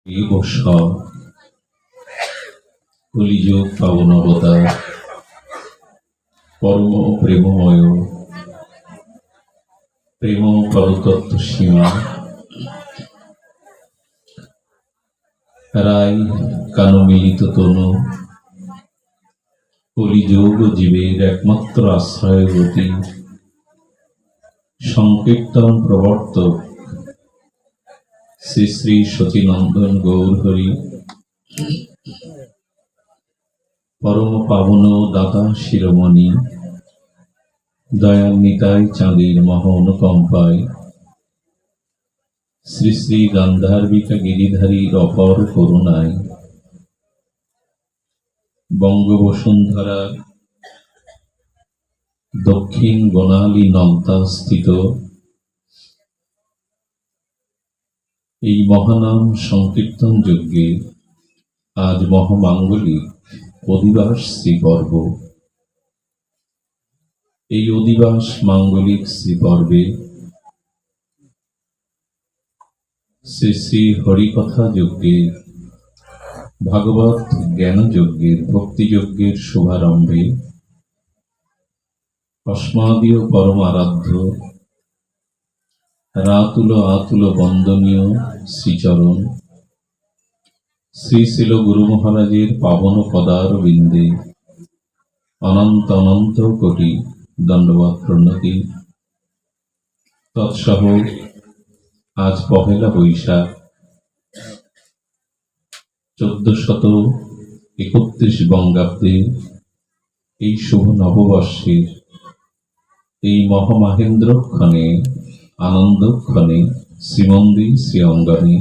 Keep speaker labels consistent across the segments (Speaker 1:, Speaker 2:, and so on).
Speaker 1: এই বর্ষ কলিযুগ পাবন অবতার পরম প্রেমময় প্রেম পরতত্ত্ব সীমা রায় কানো মিলিত তনু কলিযুগ জীবের একমাত্র আশ্রয়বতী সংকীর্তন প্রবর্তক শ্রী শ্রী সচিনন্দন গৌরহরি পরম পাবন দাতা শিরোমণি দয়ান্বিতায় চাঁদের মহানুকম্পায় শ্রী শ্রী গান্ধার্বিকা গিরিধারীর অপর করুণায় বঙ্গবসুন্ধরার দক্ষিণ বনালী নন্তা স্থিত এই মহানাম সংকীর্তন যজ্ঞে আজ মহামাঙ্গলিক অধিবাস শ্রীপর্ব। এই অধিবাস মাঙ্গলিক শ্রীপর্বে শ্রী শ্রী হরিকথা যজ্ঞের ভাগবত জ্ঞান যজ্ঞের ভক্তিযজ্ঞের শুভারম্ভে অস্মাদীয় পরম আরাধ্য রাতুল আতুল বন্দনীয় শ্রীচরণ শ্রী শিল গুরু মহারাজের পাবন পদারবিন্দে অনন্ত অনন্ত কোটি দণ্ডবত প্রণতি। তৎসহ আজ পহেলা বৈশাখ 1431 বঙ্গাব্দে এই শুভ নববর্ষের এই মহামাহেন্দ্রক্ষণে আনন্দক্ষণে শ্রীমন্দির শ্রী অঙ্গনে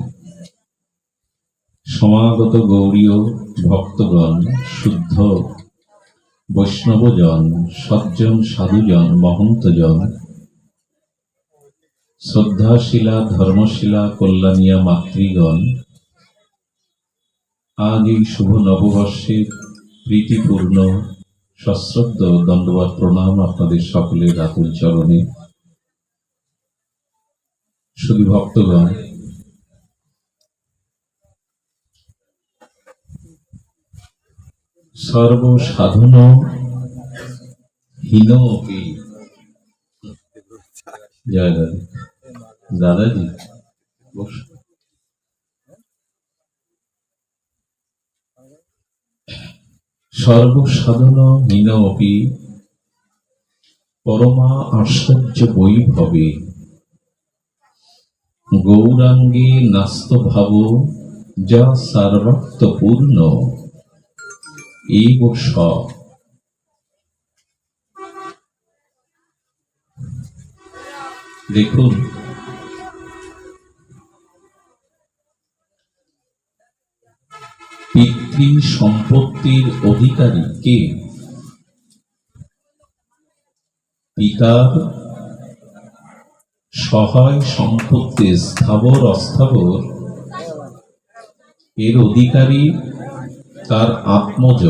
Speaker 1: সমাগত গৌরীয় ভক্তগণ, শুদ্ধ বৈষ্ণবজন, সজ্জন সাধুজন, মহন্তজন, শ্রদ্ধাশীলা ধর্মশীলা কল্যাণিয়া মাতৃগণ, আজ এই শুভ নববর্ষের প্রীতিপূর্ণ সশ্রদ্ধ দণ্ডবত প্রণাম আপনাদের সকলের আতুল চরণে। শুধু ভক্তগণ, সর্বসাধন হীন কি জয় দাদাজি সর্বসাধন হীন অপি পরমা আশ্চর্য বৈভবে গৌরাঙ্গে নাস্ত ভাব যা সর্বাত্মপূর্ণ এই বর্ষ। দেখুন, পিতৃ সম্পত্তির অধিকারী কে? পিতার সহায় সম্পত্তি স্থাবর অস্থাবর এর অধিকারী তার আত্মজ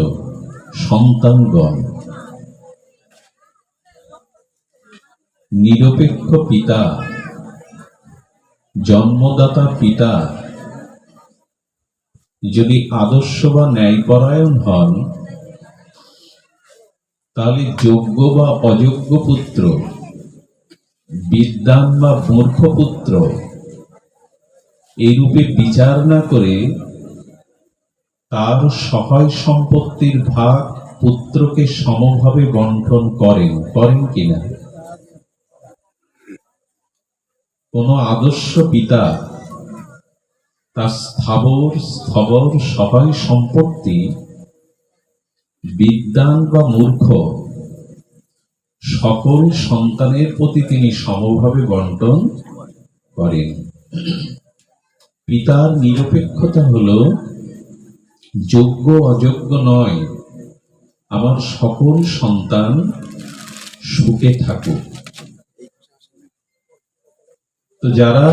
Speaker 1: সন্তানগণ। নিরপেক্ষ পিতা, জন্মদাতা পিতা যদি আদর্শ বা ন্যায়পরায়ণ হন, তাহলে যোগ্য বা অযোগ্য পুত্র, বিদ্বান বা মূর্খ পুত্র এইরূপে বিচার না করে তার সহায় সম্পত্তির ভাগ পুত্রকে সমভাবে বন্টন করেন কিনা? কোন আদর্শ পিতা তার স্থবর সহায় সম্পত্তি বিদ্বান বা মূর্খ সকল সন্তানের প্রতি তিনি সমভাবে বন্টন করেন। পিতার নিরপেক্ষতা হলো যোগ্য অযোগ্য নয়, আমার সকল সন্তান সুখে থাকুক। তো যারা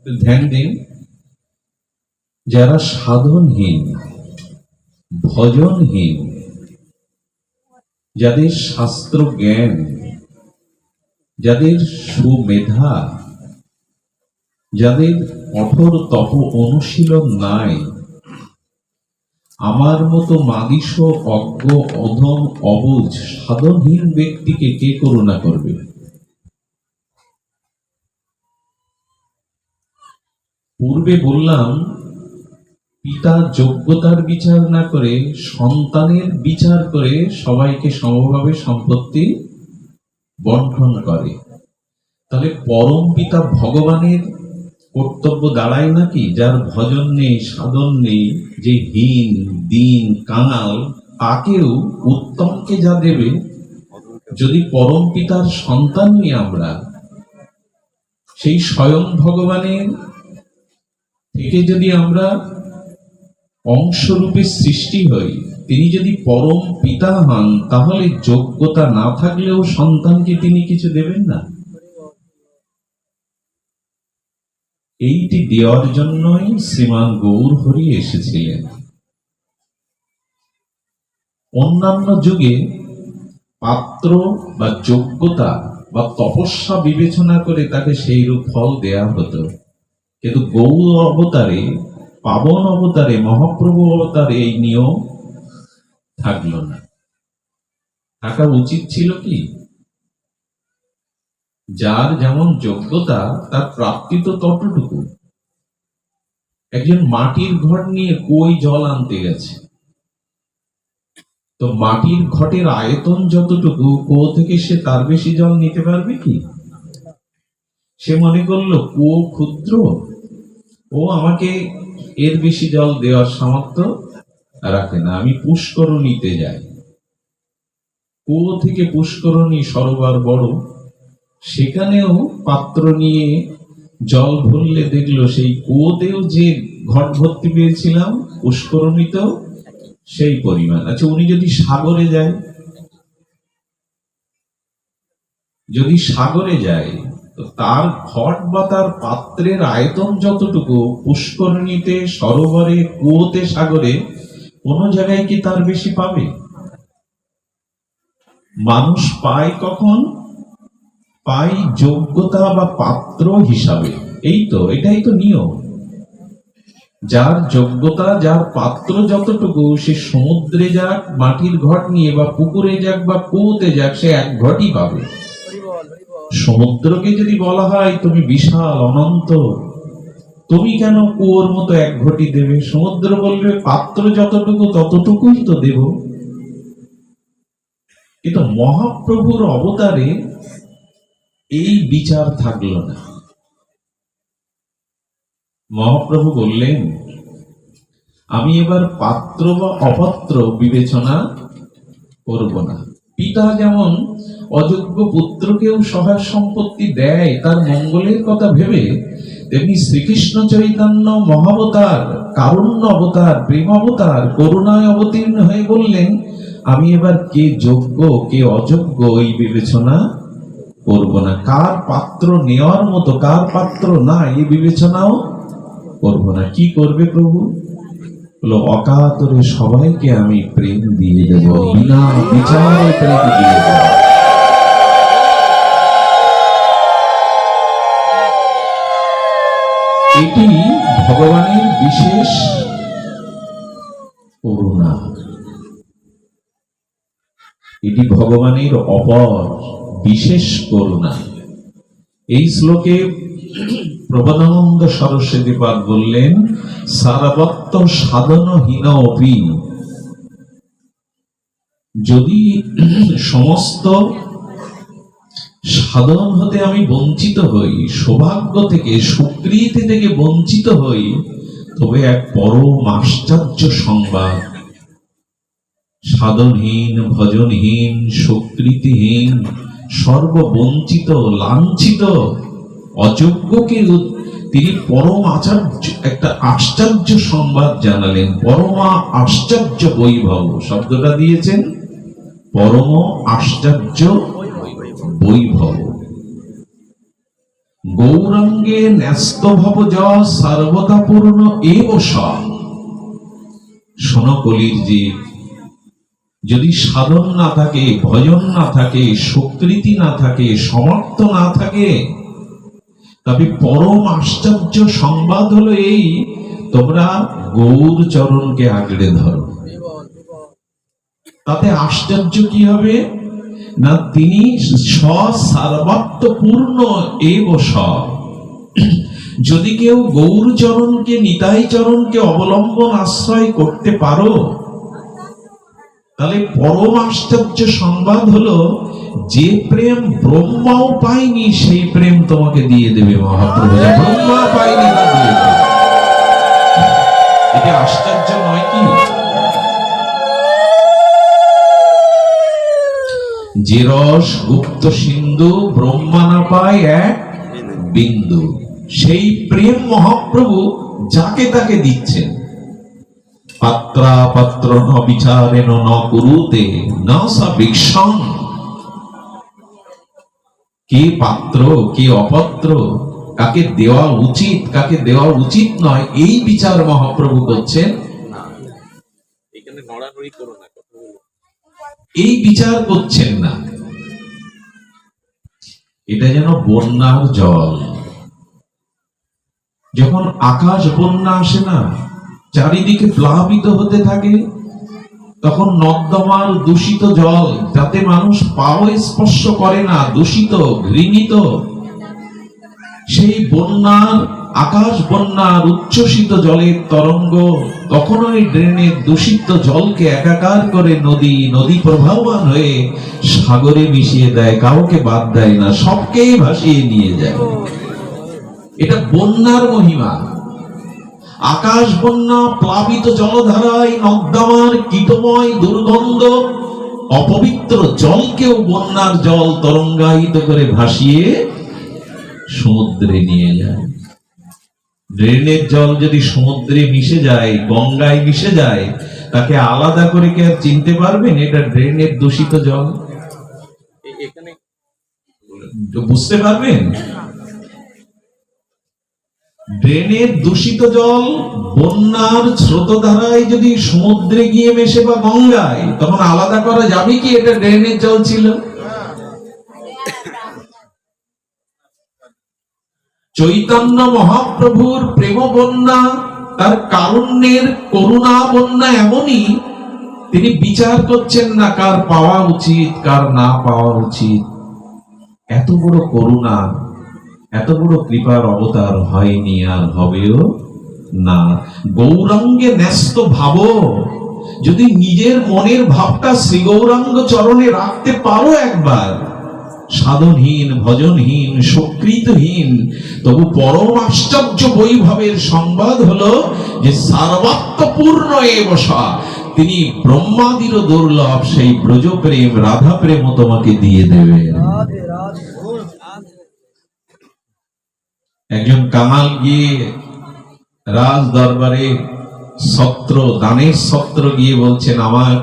Speaker 1: ধ্যান দিন, যারা সাধনহীন, ভজনহীন, যাদের শাস্ত্র জ্ঞান, যাদের সুমেধা যাদের কঠোর তপ অনুশীলন নাই, আমার মতো মাগিস, অজ্ঞ, অধম, অবুঝ, সাধনহীন ব্যক্তিকে কে করুণা করবে? পূর্বে বললাম, পিতা যোগ্যতার বিচার না করে সন্তানের বিচার করে সবাইকে সমভাবে সম্পত্তি বন্টন করে। তাহলে পরম পিতা ভগবানের কর্তব্য দাঁড়ায় নাকি, যার ভজন নেই, সাধন নেই, যে হীন, দীন, কাঙাল, তাকেও উত্তমকে যা দেবে, যদি পরম পিতার সন্তান নিয়ে আমরা সেই স্বয়ং ভগবানের থেকে যদি আমরা অংশরূপে সৃষ্টি হই, তিনি যদি পরম পিতা হন, তাহলে যোগ্যতা না থাকলেও সন্তানকে তিনি কিছু দেবেন না? এইটি দেওয়ার জন্যই শ্রীমান গৌর হরি এসেছিলেন। অন্যান্য যুগে পাত্র বা যোগ্যতা বা তপস্যা বিবেচনা করে তাকে সেই রূপ ফল দেয়া হতো, কিন্তু গৌর অবতারে, পাবন অবতারে, মহাপ্রভু অবতারে এই নিয়ম থাকলো না। থাকা উচিত ছিল কি, যার যেমন যোগ্যতা তার প্রাপ্তি তো ততটুকু। একজন মাটির ঘট নিয়ে কই জল আনতে গেছে, তো মাটির ঘটের আয়তন যতটুকু, কুয়ো থেকে সে তার বেশি জল নিতে পারবে কি? সে মনে করলো কুয়ো ক্ষুদ্র, ও আমাকে এর বেশি জল দেওয়ার সামর্থ্য রাখে না, আমি পুষ্করণীতে যাই। কুয়ো থেকে পুষ্করণী সরোবর বড়, সেখানেও পাত্র নিয়ে জল ভরলে দেখলো সেই কুয়োতেও যে ঘট ভর্তি পেয়েছিলাম, পুষ্করণীতেও সেই পরিমাণ। আচ্ছা, উনি যদি সাগরে যায়, যদি সাগরে যায়, তো তার ঘট বা তার পাত্রের আয়তন যতটুকু, পুষ্করণীতে, সরোবরে, কুয়োতে, সাগরে কোন জায়গায় কি তার বেশি পাবে? মানুষ পায় কখন? পায় যোগ্যতা বা পাত্র হিসাবে। এই তো, এটাই তো নিয়ম। যার যোগ্যতা, যার পাত্র যতটুকু, সে সমুদ্রে যাক মাটির ঘট নিয়ে, বা পুকুরে যাক বা কুয়োতে যাক, সে এক ঘটই পাবে। সমুদ্রকে যদি বলা হয় তুমি বিশাল অনন্ত, তুমি কেন কুয়োর মতো এক ঘটি দেবে? সমুদ্র বলবে পাত্র যতটুকু ততটুকুই তো দেব। কিন্তু মহাপ্রভুর অবতারে এই বিচার থাকলো না। মহাপ্রভু বললেন, আমি এবার পাত্র বা অপাত্র বিবেচনা করব না। পিতা যেমন অযোগ্য পুত্রকেও সহায় সম্পত্তি দেয় তার মঙ্গলের কথা ভেবে, তেমনি শ্রীকৃষ্ণ চৈতন্য মহাবতার, কারুণ্য অবতার, প্রেম অবতার, করুণায় অবতীর্ণ হয়ে বললেন, আমি এবার কে যোগ্য কে অযোগ্য এই বিবেচনা করব না। কার পাত্র নেওয়ার মতো, কার পাত্র না, এই বিবেচনাও করব না। কি করবে প্রভু? বলো, অকাতরে সবাইকে আমি প্রেম দিয়ে দেব, বিনা বিচারে প্রেম দিয়ে দেব। এটি ভগবানের বিশেষ করুণা, এটি ভগবানের অপর বিশেষ করুণা। এই শ্লোকে প্রবোধানন্দ সরস্বতী পাদ বললেন, সারবত্ত সাধনহীন অপি। যদি সমস্ত সাধন হতে আমি বঞ্চিত হই, সৌভাগ্য থেকে, সুকৃতি থেকে বঞ্চিত হই, তবে এক পরম আশ্চর্য সংবাদ, সাধনহীন, ভজনহীন, সুকৃতিহীন, সর্ববঞ্চিত, লাঞ্ছিত অযোগ্যকে তিনি পরম আচার্য, একটা আশ্চর্য সংবাদ জানালেন। পরমা আশ্চর্য বৈভব শব্দটা দিয়েছেন, পরম আশ্চর্য বৈভব। গৌরাঙ্গে ন্যস্ত ভব যা সর্বদা পূর্ণ এব সব। শোনো কলির জীব, যদি সাধন না থাকে, ভজন না থাকে, সুকৃতি না থাকে, সমর্থ না থাকে, তবে পরম আশ্চর্য সংবাদ হলো এই, তোমরা গৌর চরণকে আগড়ে ধরো। তাতে আশ্চর্য কি হবে না, তিনি সর্বাত্মপূর্ণ এব স। যদি কেউ গৌর চরণকে, নিতাই চরণকে অবলম্বন আশ্রয় করতে পারো, তাহলে পরম আশ্চর্য সংবাদ হলো, যে প্রেম ব্রহ্মাও পায়নি সেই প্রেম তোমাকে দিয়ে দেবে মহাপ্রভু। ব্রহ্মা পায়নি তা দিয়ে দেবে। এটা আশ্চর্য নয় কি? যে রস গুপ্ত সিন্ধু ব্রহ্মা না পায় এক বিন্দু, সেই প্রেম মহাপ্রভু যাকে তাকে দিচ্ছেন। পাত্রা পাত্র ন বিচারেন ন কুরুতে না সা ভিক্ষাং। কে পাত্র কে অপাত্র, কাকে দেওয়া উচিত কাকে দেওয়া উচিত নয়, এই বিচার মহাপ্রভু করছেন। এই বিচার করছেন না। এটা যেন বন্যার জল। যখন আকাশ বন্যা আসে না, চারিদিকে প্লাবিত হতে থাকে, তখন নর্দমার দূষিত জল, যাতে মানুষ পাও স্পর্শ করে না, দূষিত ঘৃণিত, সেই বন্যার, আকাশ বন্যার উচ্ছ্বসিত জলের তরঙ্গ কখনোই ড্রেনের দূষিত জলকে একাকার করে নদী প্রবাহমান হয়ে সাগরে মিশিয়ে দেয়, কাউকে বাদ দেয় না, সবকেই ভাসিয়ে নিয়ে যায়। এটা বন্যার মহিমা। আকাশ বন্যা প্লাবিত জলধারায় নর্দমার কীটময় দুর্গন্ধ অপবিত্র জলকেও বন্যার জল তরঙ্গায়িত করে ভাসিয়ে সমুদ্রে নিয়ে যায়। ড্রেনের জল যদি সমুদ্রে মিশে যায়, গঙ্গায় মিশে যায়, তাকে আলাদা করে কি আর চিনতে পারবেন এটা ড্রেনের দূষিত জল? বুঝতে পারবেন? ড্রেনের দূষিত জল বন্যার স্রোতধারায় যদি সমুদ্রে গিয়ে মেশে বা গঙ্গায়, তখন আলাদা করা যাবে কি এটা ড্রেনের জল ছিল? চৈতন্য মহাপ্রভুর প্রেম বন্যা, তার কারুণ্যের করুণা বন্যা এমনই, তিনি বিচার করছেন না কার পাওয়া উচিত কার না পাওয়া উচিত। এত বড় করুণা, এত বড় কৃপার অবতার হয়নি আর হবেও না। গৌরাঙ্গে ন্যস্ত ভাব, যদি নিজের মনের ভাবটা শ্রী গৌরাঙ্গ চরণে রাখতে পারো একবার, সাধনহীন ভজনহীন সুকৃতহীন, তবু পরম আশ্চর্য বৈভবের সংবাদ হলো যে সর্বাত্মপূর্ণ এব স। তিনি ব্রহ্মাদিরও দুর্লভ সেই ব্রজ প্রেম, রাধা প্রেম তোমাকে দিয়ে দেবে। একজন কামাল গিয়ে রাজ দরবারে ছত্র, দানের ছত্র গিয়ে বলছেন, আমার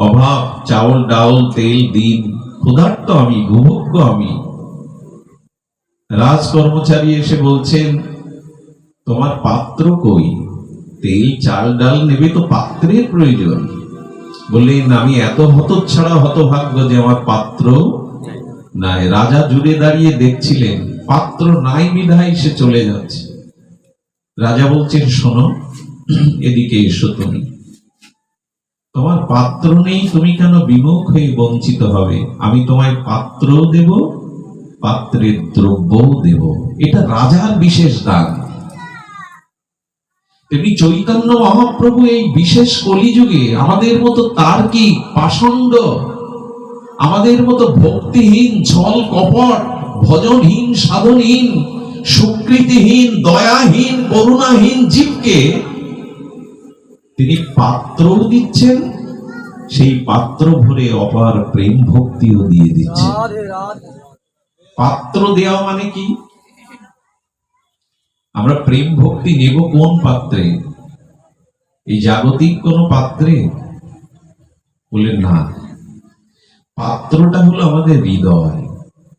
Speaker 1: অভাব, চাউল ডাউল তেল দিন, ক্ষুধার্ত আমি, ভূভোগ্য আমি। রাজ কর্মচারী এসে বলছেন, তোমার পাত্র কই? তেল চাল ডাল নেবে তো পাত্রের প্রয়োজন। বললেন, আমি এত হতচ্ছাড়া হতভাগ্য যে আমার পাত্র নাই। রাজা জুড়ে দাঁড়িয়ে দেখছিলেন, পাত্র নাই বিধায় সে চলে যাচ্ছে। রাজা বলছেন, শোনো, এদিকে এসো, তুমি, তোমার পাত্র নেই, তুমি কেন বিমুখ হয়ে বঞ্চিত হবে? আমি তোমায় পাত্র দেব, পাত্রের দ্রব্যও দেব। এটা রাজার বিশেষ দান। তেমনি চৈতন্য মহাপ্রভু এই বিশেষ কলিযুগে আমাদের মতো তার্কিক, পাষণ্ড, আমাদের মতো ভক্তিহীন, ছল কপট, ভজনহীন, সাধনহীন, সুকৃতিহীন, দয়াহীন, করুণাহীন জীবকে তিনি পাত্রও দিচ্ছেন, সেই পাত্র ভরে অপার প্রেম ভক্তিও দিয়ে দিচ্ছেন। পাত্র দেওয়া মানে কি? আমরা প্রেম ভক্তি নেব কোন পাত্রে? এই জাগতিক কোন পাত্রে? বলেন না, পাত্রটা হলো আমাদের হৃদয়।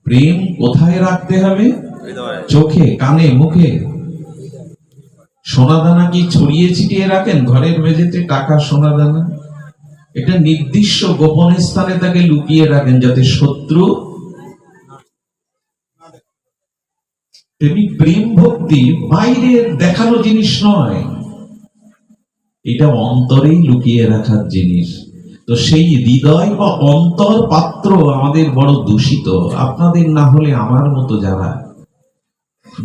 Speaker 1: প্রেম কোথায় রাখতে হবে? চোখে, কানে, মুখে। সোনাদানা কি ছড়িয়ে ছিটিয়ে রাখেন ঘরের মেঝেতে? টাকা, সোনাদানা এটা নির্দিষ্ট গোপন স্থানে তাকে লুকিয়ে রাখেন, যাতে শত্রু। তেমনি প্রেম ভক্তি বাইরের দেখানো জিনিস নয়, এটা অন্তরেই লুকিয়ে রাখার জিনিস। তো সেই হৃদয় বা অন্তর পাত্র আমাদের বড় দূষিত। আপনাদের না হলে আমার মতো যারা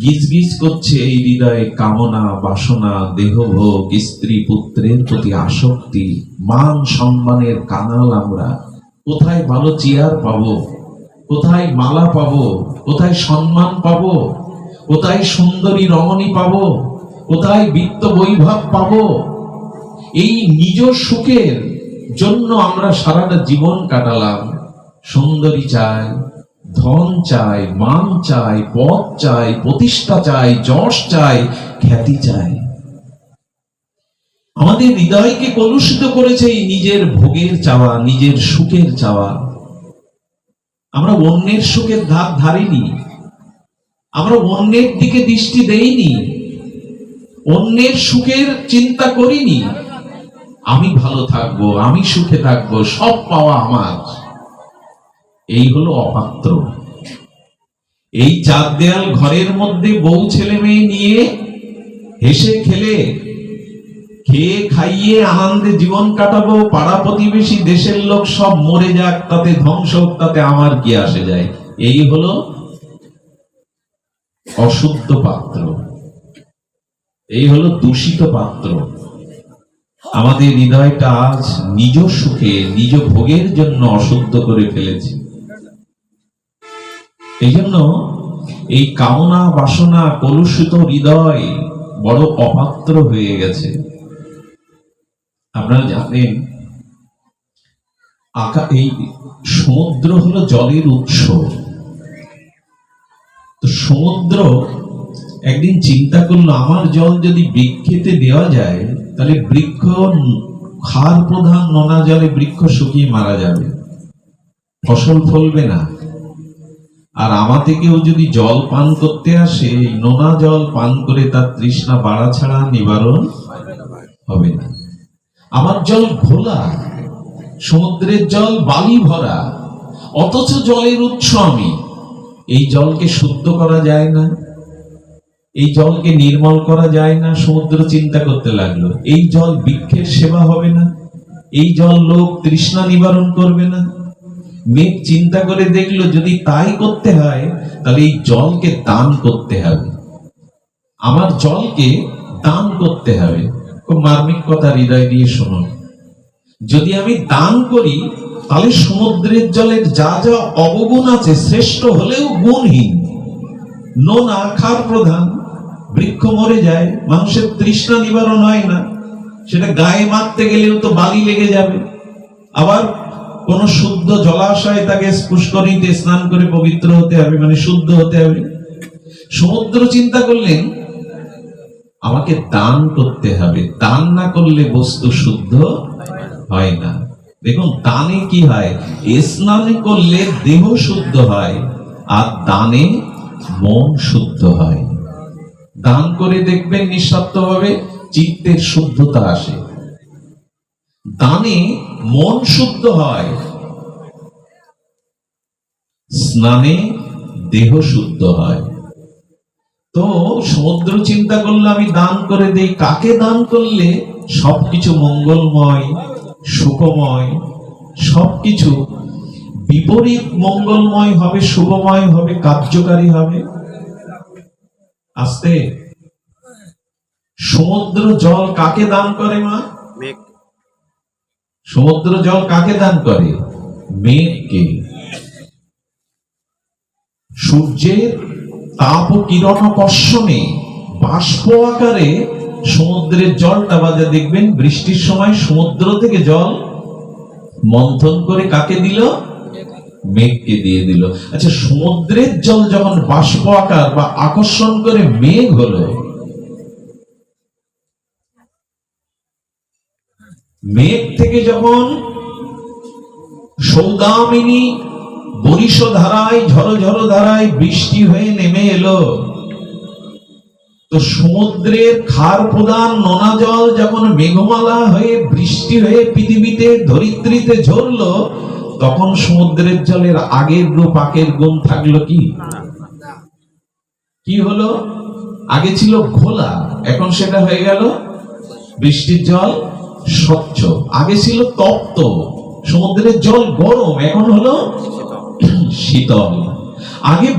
Speaker 1: গিজ গিজ করছে এই হৃদয়ে কামনা বাসনা, দেহভোগ, স্ত্রী পুত্রের প্রতি আসক্তি, মান সম্মানের কানাল, আমরা কোথায় ভালো চেয়ার পাবো, কোথায় মালা পাবো, কোথায় সম্মান পাবো, কোথায় সুন্দরী রমণী পাবো, কোথায় বিত্ত বৈভব পাবো, এই নিজ সুখের জন্য আমরা সারাটা জীবন কাটালাম। সুন্দরী চাই, ধন চাই, মান চাই, পদ চাই, প্রতিষ্ঠা চাই, যশ চাই, খ্যাতি চাই। আমাদের হৃদয়কে কলুষিত করেছে এই নিজের ভোগের চাওয়া, নিজের সুখের চাওয়া। আমরা অন্যের সুখের ধার ধারিনি, আমরা অন্যের দিকে দৃষ্টি দেইনি, অন্যের সুখের চিন্তা করিনি। আমি ভালো থাকবো, আমি সুখে থাকবো, সব পাওয়া আমার। এই হলো অপাত্র। এই চার দেয়াল ঘরের মধ্যে বউ ছেলে মেয়ে নিয়ে হেসে খেলে খেয়ে খাইয়ে আনন্দে জীবন কাটাবো, পাড়া প্রতিবেশী দেশের লোক সব মরে যাক, তাতে ধ্বংস হোক, তাতে আমার কি আসে যায়। এই হলো অশুদ্ধ পাত্র, এই হলো দূষিত পাত্র। আমাদের হৃদয়টা আজ নিজ সুখে, নিজ ভোগের জন্য অশুদ্ধ করে ফেলেছে। এই জন্য এই কামনা বাসনা কলুষিত হৃদয় বড় অপাত্র হয়ে গেছে। আপনারা জানেন এই সমুদ্র হলো জলের উৎস। তো সমুদ্র একদিন চিন্তা করলো, আমার জল যদি বৃক্ষেতে দেওয়া যায় তাহলে বৃক্ষ ক্ষার প্রধান নোনা জলে বৃক্ষ শুকিয়ে মারা যাবে, ফসল ফলবে না। আর আমাতে কেউ যদি জল পান করতে আসে, নোনা জল পান করে তার তৃষ্ণা বাড়া ছাড়া নিবারণ হবে না। আমার জল ঘোলা, সমুদ্রের জল বালি ভরা, অথচ জলের উৎস আমি। এই জলকে শুদ্ধ করা যায় না, এই জলকে নির্মল করা যায় না। সমুদ্র চিন্তা করতে লাগলো, এই জল বৃক্ষের সেবা হবে না, এই জল লোক তৃষ্ণা নিবারণ করবে না। মেঘ চিন্তা করে দেখলো, যদি তাই করতে হয় তাহলে এই জলকে দান করতে হবে, আমার জলকে দান করতে হবে। খুব মার্মিক কথা, হৃদয় দিয়ে শুনুন। যদি আমি দান করি তাহলে সমুদ্রের জলের যা যা অবগুণ আছে, শ্রেষ্ঠ হলেও গুণহীন, নোনা ক্ষার প্রধান, বৃক্ষ মরে যায়, মানুষের তৃষ্ণা নিবারণ হয় না, সেটা গায়ে মারতে গেলেও তো বালি লেগে যাবে। আবার কোন শুদ্ধ জলাশয়ে তাকে পুষ্করিণীতে স্নান করে পবিত্র হতে হবে, মানে শুদ্ধ হতে হবে। সমুদ্র চিন্তা করলেন, আমাকে দান করতে হবে, দান না করলে বস্তু শুদ্ধ হয় না। দেখুন দানে কি হয়, স্নান করলে দেহ শুদ্ধ হয়, আর দানে মন শুদ্ধ হয়। দান করে দেখবেন নিঃস্বার্থভাবে চিত্তের শুদ্ধতা আসে, দানে মন শুদ্ধ হয়, স্নানে দেহ শুদ্ধ হয়। তো সমুদ্র চিন্তা করলে আমি দান করে দেই, কাকে দান করলে সবকিছু মঙ্গলময়, সুখময়, সবকিছু বিপরীত মঙ্গলময় হবে, শুভময় হবে, কার্যকারী হবে। আস্তে, সমুদ্র জল কাকে দান করে মা? সমুদ্র জল কাকে দান করে? মেঘকে। সূর্যের তাপ ও কিরণ কর্ষণে বাষ্প আকারে সমুদ্রের জলটা বাজে, দেখবেন বৃষ্টির সময় সমুদ্র থেকে জল মন্থন করে কাকে দিল? মেঘকে দিয়ে দিল। আচ্ছা, সমুদ্রের জল যখন বাষ্প আকার বা আকর্ষণ করে মেঘ হলো, মেঘ থেকে যখন সৌদামিনী বরিশ ধারায়, ঝড়ো ঝড়ো ধারায় বৃষ্টি হয়ে নেমে এলো, তো সমুদ্রের ক্ষার প্রধান নোনা জল যখন মেঘমালা হয়ে বৃষ্টি হয়ে পৃথিবীতে ধরিত্রীতে ঝরলো, তখন সমুদ্রের জলের আগের রূপ আগের গুণ থাকলো কি? কি হলো? আগে ছিল ঘোলা, এখন সেটা হয়ে গেল বৃষ্টির জল স্বচ্ছ। আগে ছিল তপ্ত, সমুদ্রের জল গরম, এখন হলো শীতল। আগে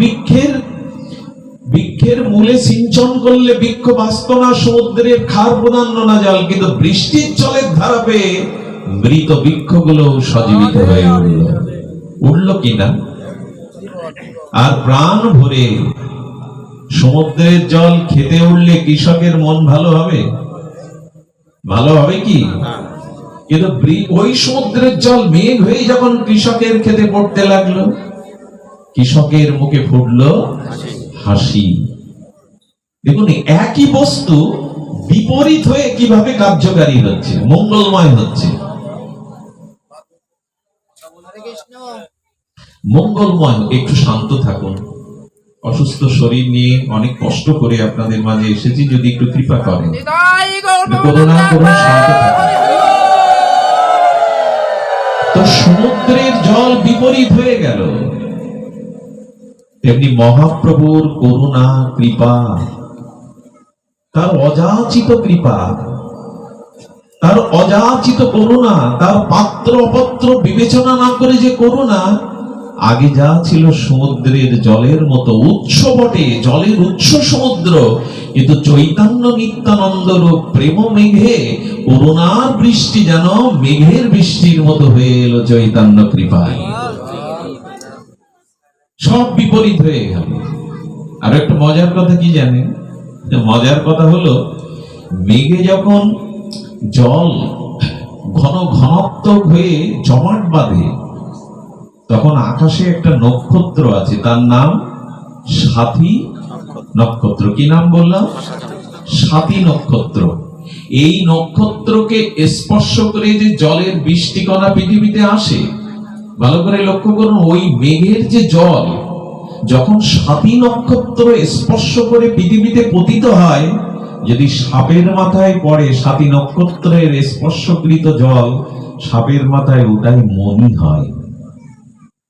Speaker 1: বৃক্ষের মূলে সিঞ্চন করলে বৃক্ষ বাঁচত না, সমুদ্রের ক্ষার প্রদান নোনা জল, কিন্তু বৃষ্টির জলের ধারা পেয়ে মৃত বৃক্ষগুলো সজীবিত হয়ে উঠল কিনা? আর প্রাণ ভরে সমুদ্রের জল খেতে উঠলে কৃষকের মন ভালো হবে? ভালো হবে কি? কিন্তু ওই সমুদ্রের জল মেঘ হয়ে যখন কৃষকের খেতে পড়তে লাগলো, কৃষকের মুখে ফুটলো হাসি। দেখুন, একই বস্তু বিপরীত হয়ে কিভাবে কার্যকারী হচ্ছে, মঙ্গলময় হচ্ছে। মঙ্গলময়। একটু শান্ত থাকুন। অসুস্থ শরীর নিয়ে অনেক কষ্ট করে আপনাদের মাঝে এসেছি, যদি একটু কৃপা করেন, করুণা করুন, শান্ত থাকুন। তো সমুদ্রের জল বিপরীত হয়ে গেল, তেমনি মহাপ্রভুর করুণা কৃপা, তার অযাচিত কৃপা, তার অযাচিত করুণা, তার পাত্র অপাত্র বিবেচনা না করে যে করুণা, আগে যা ছিল সমুদ্রের জলের মতো উৎস বটে, জলের উৎস সমুদ্র, কিন্তু চৈতন্য নিত্যানন্দ রূপ প্রেম মেঘে করুণার বৃষ্টি যেন মেঘের বৃষ্টির মতো হয়ে এলো চৈতন্য কৃপায়। সব বিপরীত হয়ে গেল। আর একটা মজার কথা কি জানেন? মজার কথা হলো, মেঘে যখন জল ঘনত্ব হয়ে জমাট বাঁধে, তখন আকাশে একটা নক্ষত্র আছে, তার নাম সাথী নক্ষত্র। কি নাম বললাম? সাথী নক্ষত্র। এই নক্ষত্রকে স্পর্শ করে যে জলের বৃষ্টিকণা পৃথিবীতে আসে, ভালো করে লক্ষ্য করুন, ওই মেঘের যে জল যখন সাথী নক্ষত্র স্পর্শ করে পৃথিবীতে পতিত হয়, যদি সাপের মাথায় পড়ে সাথী নক্ষত্রের স্পর্শকৃত জল, সাপের মাথায় ওটাই মণি হয়।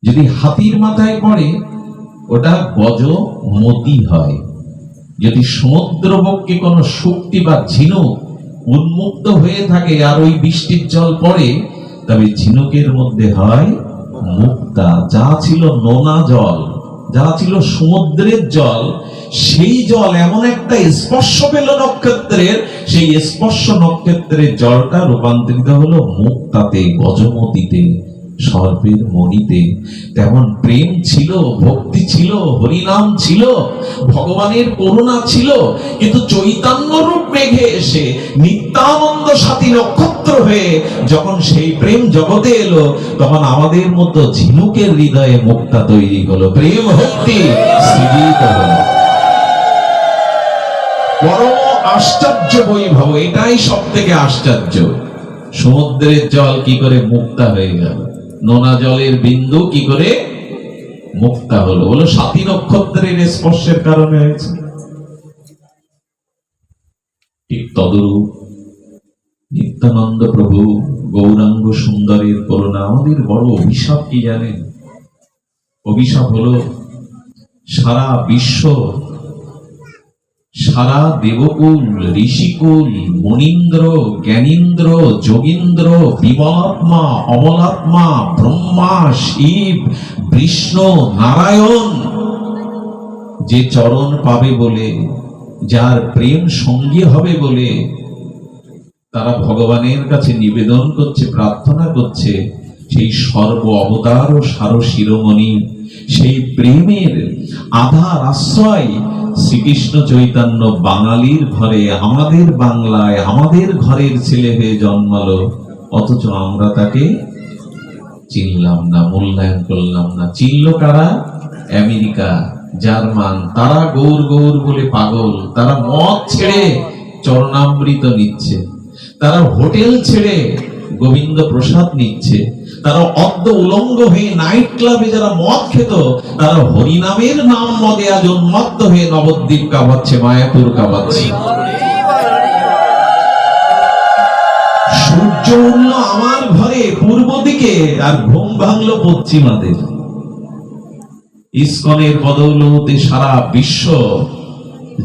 Speaker 1: যদি হাতির মাথায় পড়ে, ওটা গজমতি হয়। যদি সমুদ্র বক্ষে কোনো শক্তি বা ঝিনুক উন্মুক্ত হয়ে থাকে আর ওই বৃষ্টির জল পড়ে, তবে ঝিনুকের মধ্যে হয় মুক্তা। যা ছিল নোনা জল, যা ছিল সমুদ্রের জল, সেই জল এমন একটা স্পর্শ পেল নক্ষত্রের, সেই স্পর্শ নক্ষত্রের জলটা রূপান্তরিত হলো মুক্তাতে, গজমতিতে, সর্পের মণিতে। তেমন প্রেম ছিল, ভক্তি ছিল, হরিনাম ছিল, ভগবানের করুণা ছিল, কিন্তু চৈতন্য রূপ মেঘে এসে নিত্যানন্দ সাথী নক্ষত্র হয়ে যখন সেই প্রেম জগতে এলো, তখন আমাদের মতো ঝিনুকের হৃদয়ে মুক্তা তৈরি হলো, প্রেম ভক্তি সৃজিত হলো। পরম আশ্চর্য বৈভব, এটাই সব থেকে আশ্চর্য। সমুদ্রের জল কি করে মুক্তা হয়ে গেল, নোনা জলের বিন্দু কি করে মুক্তা হলো? বলো, সাথী নক্ষত্রের স্পর্শের কারণে হয়েছে। ঠিক তদরূপ নিত্যানন্দ প্রভু গৌরাঙ্গ সুন্দরের করুণা। আমাদের বড় অভিশাপ কি জানেন? অভিশাপ হলো সারা বিশ্ব, সারা দেবকুল, ঋষিকুল, মুনীন্দ্র, জ্ঞানীন্দ্র, যোগীন্দ্র, বিমলাত্মা, অমলাত্মা, ব্রহ্মা, শিব, বিষ্ণু, নারায়ণ যে চরণ পাবে বলে, যার প্রেম সঙ্গী হবে বলে তারা ভগবানের কাছে নিবেদন করছে, প্রার্থনা করছে, সেই সর্ব অবতার ও সার শিরোমণি, সেই প্রেমের আধার আশ্রয় শ্রীকৃষ্ণ চৈতন্য বাঙালির ঘরে, আমাদের বাংলায়, আমাদের ঘরের ছেলে হয়ে জন্মালো, অথচ আমরা তাকে চিনলাম না, মূল্যায়ন করলাম না। চিনল কারা? America, German. তারা গৌর গৌর বলে পাগল, তারা মদ ছেড়ে চরণামৃত নিচ্ছে, তারা হোটেল ছেড়ে গোবিন্দ প্রসাদ নিচ্ছে, তারা অর্ধ উলঙ্গ হয়ে নাইট ক্লাবে যারা মদ খেত, তারা হরিনামের নাম মদে আজ উন্মত্ত হয়ে নবদ্বীপ কাঁপাচ্ছে, মায়াপুর কাঁপাচ্ছে। সূর্য উঠল আমার ঘরে পূর্ব দিকে, আর ঘুম ভাঙলো পশ্চিমাদের। ইসকনের বদৌলতে সারা বিশ্ব